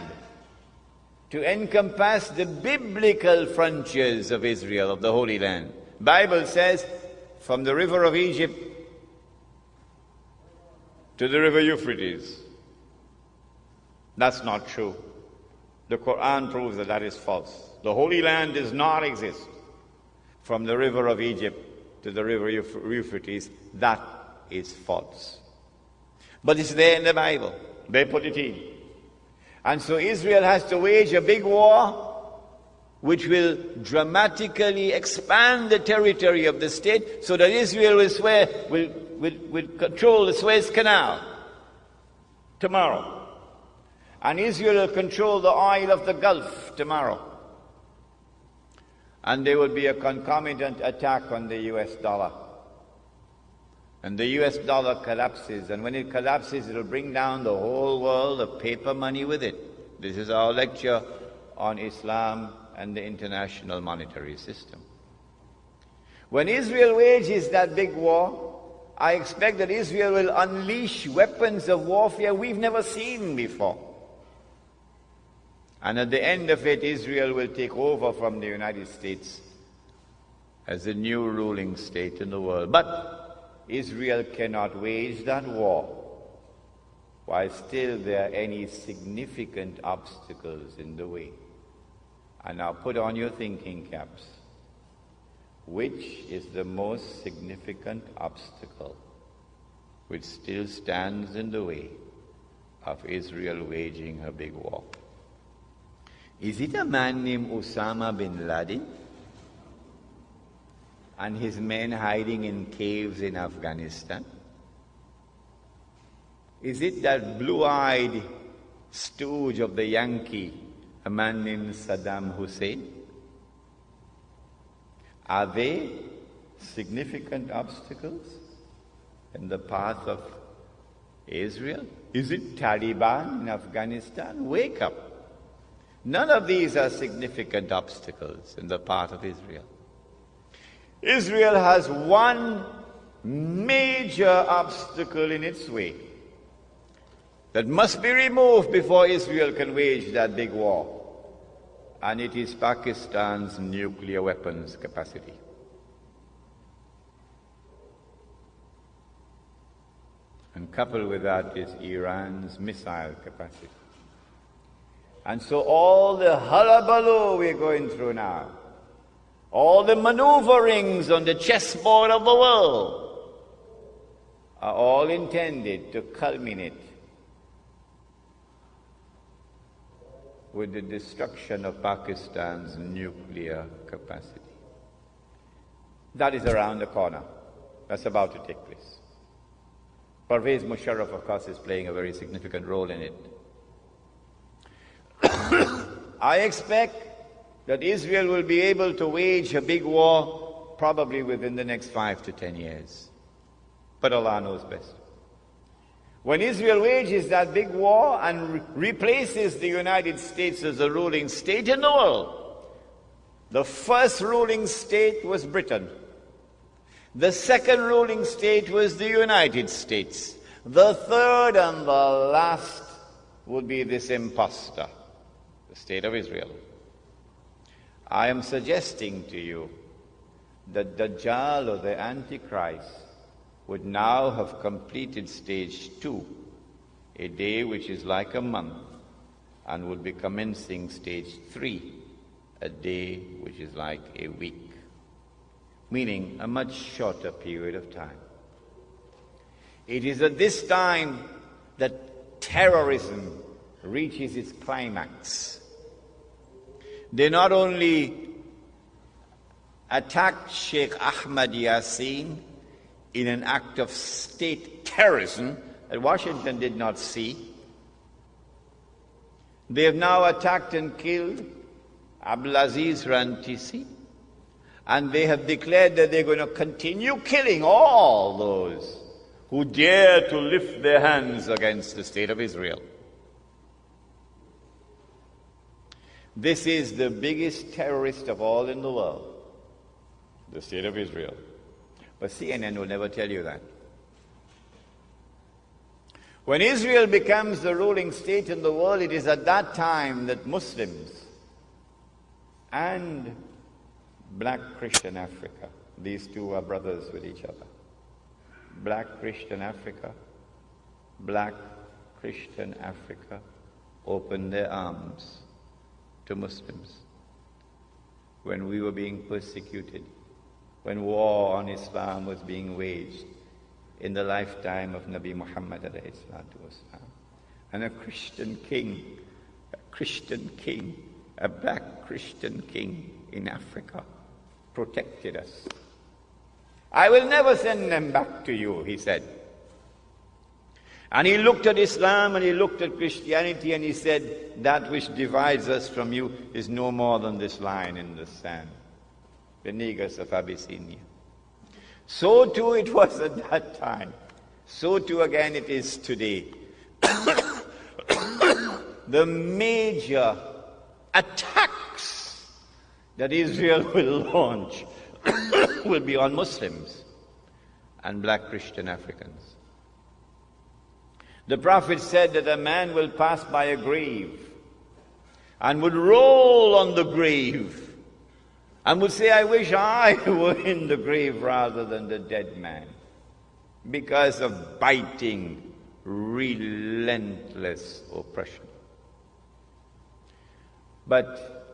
to encompass the biblical frontiers of Israel, of the Holy Land. Bible says, from the river of Egypt to the river Euphrates. That's not true. The Quran proves that that is false. The Holy Land does not exist. From the river of Egypt to the river Euphrates, that is false. But it's there in the Bible. They put it in. And so Israel has to wage a big war which will dramatically expand the territory of the state so that Israel will control the Suez Canal tomorrow. And Israel will control the oil of the Gulf tomorrow. And there will be a concomitant attack on the US dollar. And the US dollar collapses, and when it collapses, it will bring down the whole world of paper money with it. This is our lecture on Islam and the international monetary system. When Israel wages that big war, I expect that Israel will unleash weapons of warfare we've never seen before. And at the end of it, Israel will take over from the United States as the new ruling state in the world. But Israel cannot wage that war while still there are any significant obstacles in the way. And now put on your thinking caps. Which is the most significant obstacle which still stands in the way of Israel waging her big war? Is it a man named Osama bin Laden and his men hiding in caves in Afghanistan? Is it that blue-eyed stooge of the Yankee, a man named Saddam Hussein? Are they significant obstacles in the path of Israel? Is it Taliban in Afghanistan? Wake up. None of these are significant obstacles in the path of Israel. Israel has one major obstacle in its way that must be removed before Israel can wage that big war. And it is Pakistan's nuclear weapons capacity. And coupled with that is Iran's missile capacity. And so all the hullabaloo we're going through now, all the maneuverings on the chessboard of the world, are all intended to culminate with the destruction of Pakistan's nuclear capacity. That is around the corner. That's about to take place. Pervez Musharraf, of course, is playing a very significant role in it. I expect that Israel will be able to wage a big war probably within the next 5 to 10 years. But Allah knows best. When Israel wages that big war and replaces the United States as the ruling state in the world, the first ruling state was Britain. The second ruling state was the United States. The third and the last would be this imposter, the state of Israel. I am suggesting to you that Dajjal, or the Antichrist, would now have completed stage 2, a day which is like a month, and would be commencing stage 3, a day which is like a week, meaning a much shorter period of time. It is at this time that terrorism reaches its climax. They not only attacked Sheikh Ahmad Yassin in an act of state terrorism that Washington did not see. They have now attacked and killed Abdulaziz Rantisi, and they have declared that they're going to continue killing all those who dare to lift their hands against the state of Israel. This is the biggest terrorist of all in the world, the state of Israel. But CNN will never tell you that. When Israel becomes the ruling state in the world, it is at that time that Muslims and Black Christian Africa, these two are brothers with each other. Black Christian Africa, Black Christian Africa opened their arms to Muslims when we were being persecuted, when war on Islam was being waged in the lifetime of Nabi Muhammad alayhi salatu wasalam. And a Christian king, a black Christian king in Africa protected us. I will never send them back to you, he said. And he looked at Islam and he looked at Christianity and he said, that which divides us from you is no more than this line in the sand, the Negus of Abyssinia. So too it was at that time. So too again it is today. The major attacks that Israel will launch will be on Muslims and black Christian Africans. The Prophet said that a man will pass by a grave and would roll on the grave and would say, I wish I were in the grave rather than the dead man, because of biting, relentless oppression. But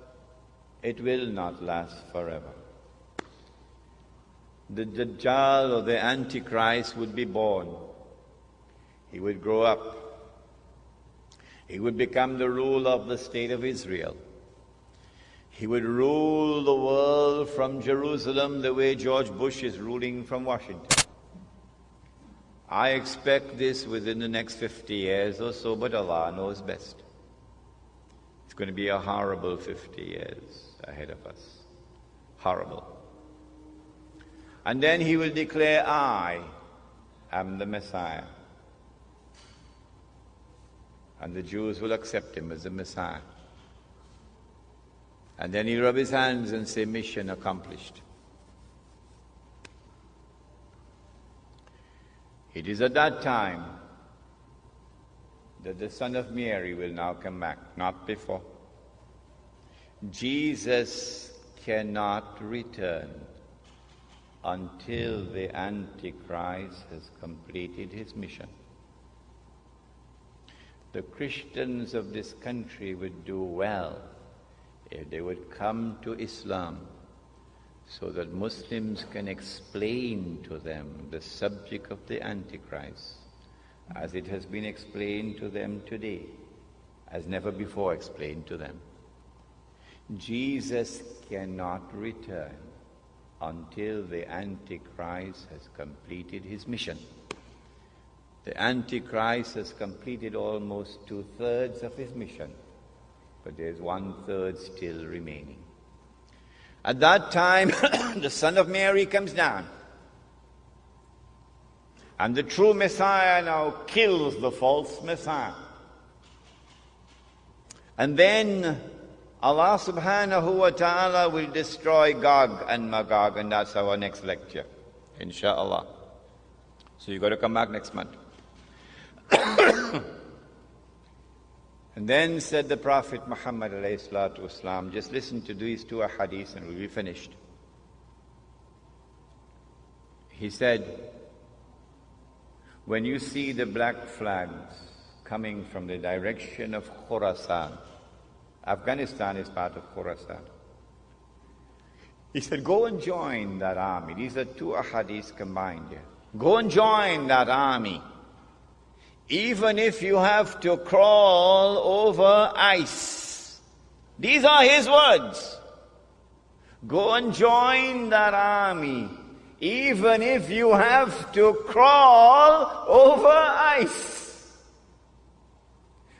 it will not last forever. The Dajjal, or the Antichrist, would be born. He would grow up. He would become the ruler of the state of Israel. He would rule the world from Jerusalem the way George Bush is ruling from Washington. I expect this within the next 50 years or so, but Allah knows best. It's going to be a horrible 50 years ahead of us. Horrible. And then he will declare, I am the Messiah. And the Jews will accept him as the Messiah. And then he'll rub his hands and say, mission accomplished. It is at that time that the Son of Mary will now come back, not before. Jesus cannot return until the Antichrist has completed his mission. The Christians of this country would do well if they would come to Islam so that Muslims can explain to them the subject of the Antichrist as it has been explained to them today, as never before explained to them. Jesus cannot return until the Antichrist has completed his mission. The Antichrist has completed almost 2/3 of his mission, but there's 1/3 still remaining. At that time, the Son of Mary comes down, and the true Messiah now kills the false Messiah. And then Allah subhanahu wa ta'ala will destroy Gog and Magog, and that's our next lecture, inshallah. So you've got to come back next month. And then said the Prophet Muhammad alayhi salatu wasalam, just listen to these two hadiths and we'll be finished. He said, when you see the black flags coming from the direction of Khurasan, Afghanistan is part of Khurasan. He said, go and join that army. These are two ahadiths combined here. Go and join that army. Even if you have to crawl over ice. These are his words. Go and join that army. Even if you have to crawl over ice.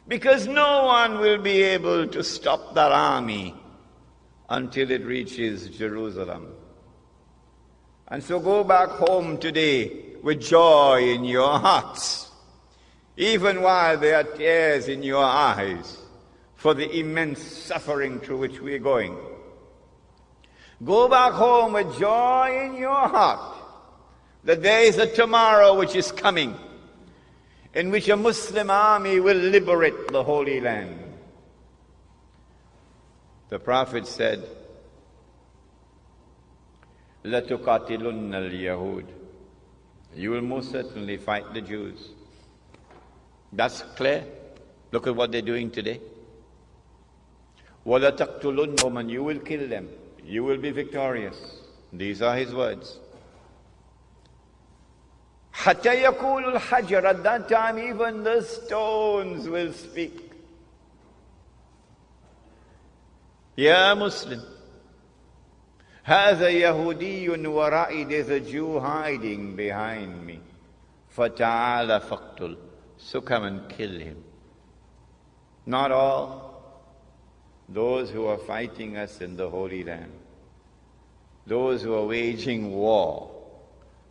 Because no one will be able to stop that army until it reaches Jerusalem. And so go back home today with joy in your hearts, even while there are tears in your eyes for the immense suffering through which we are going. Go back home with joy in your heart that there is a tomorrow which is coming, in which a Muslim army will liberate the Holy Land. The Prophet said, لَتُقَاتِلُنَّ الْيَهُودِ, you will most certainly fight the Jews. That's clear. Look at what they're doing today. وَلَتَقْتُلُنَّهُمْ, and you will kill them. You will be victorious. These are his words. حَتَّى يَقُولُ الْحَجَرُ, at that time even the stones will speak. Ya Muslim, هَذَا يَهُودِيٌّ وَرَائِي, there's a Jew hiding behind me. فَتَعَالَ فَقْتُلْ, so come and kill him. Not all. Those who are fighting us in the Holy Land, those who are waging war,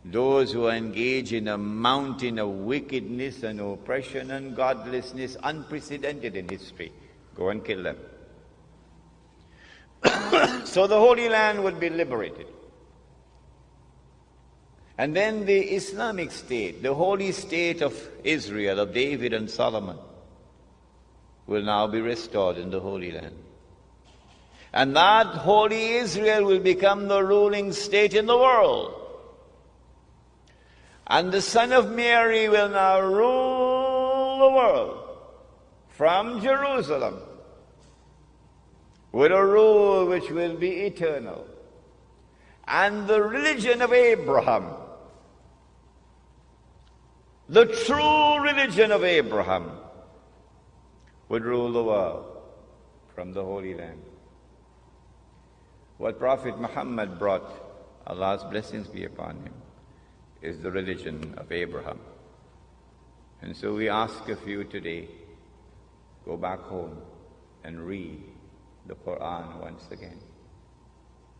those who are engaged in a mountain of wickedness and oppression and godlessness unprecedented in history, go and kill them. So the Holy Land would be liberated. And then the Islamic state, the holy state of Israel, of David and Solomon, will now be restored in the Holy Land. And that holy Israel will become the ruling state in the world. And the Son of Mary will now rule the world from Jerusalem with a rule which will be eternal. And the religion of Abraham, the true religion of Abraham, would rule the world from the Holy Land. What Prophet Muhammad brought, Allah's blessings be upon him, is the religion of Abraham. And so we ask of you today, go back home and read the Quran once again,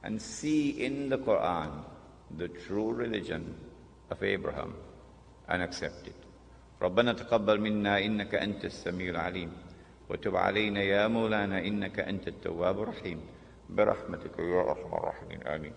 and see in the Quran the true religion of Abraham, and accept it. ربنا تقبل منا إنك أنت السميع العليم وتب علينا يا مولانا إنك أنت التواب الرحيم برحمتك يا أرحم الراحمين آمين.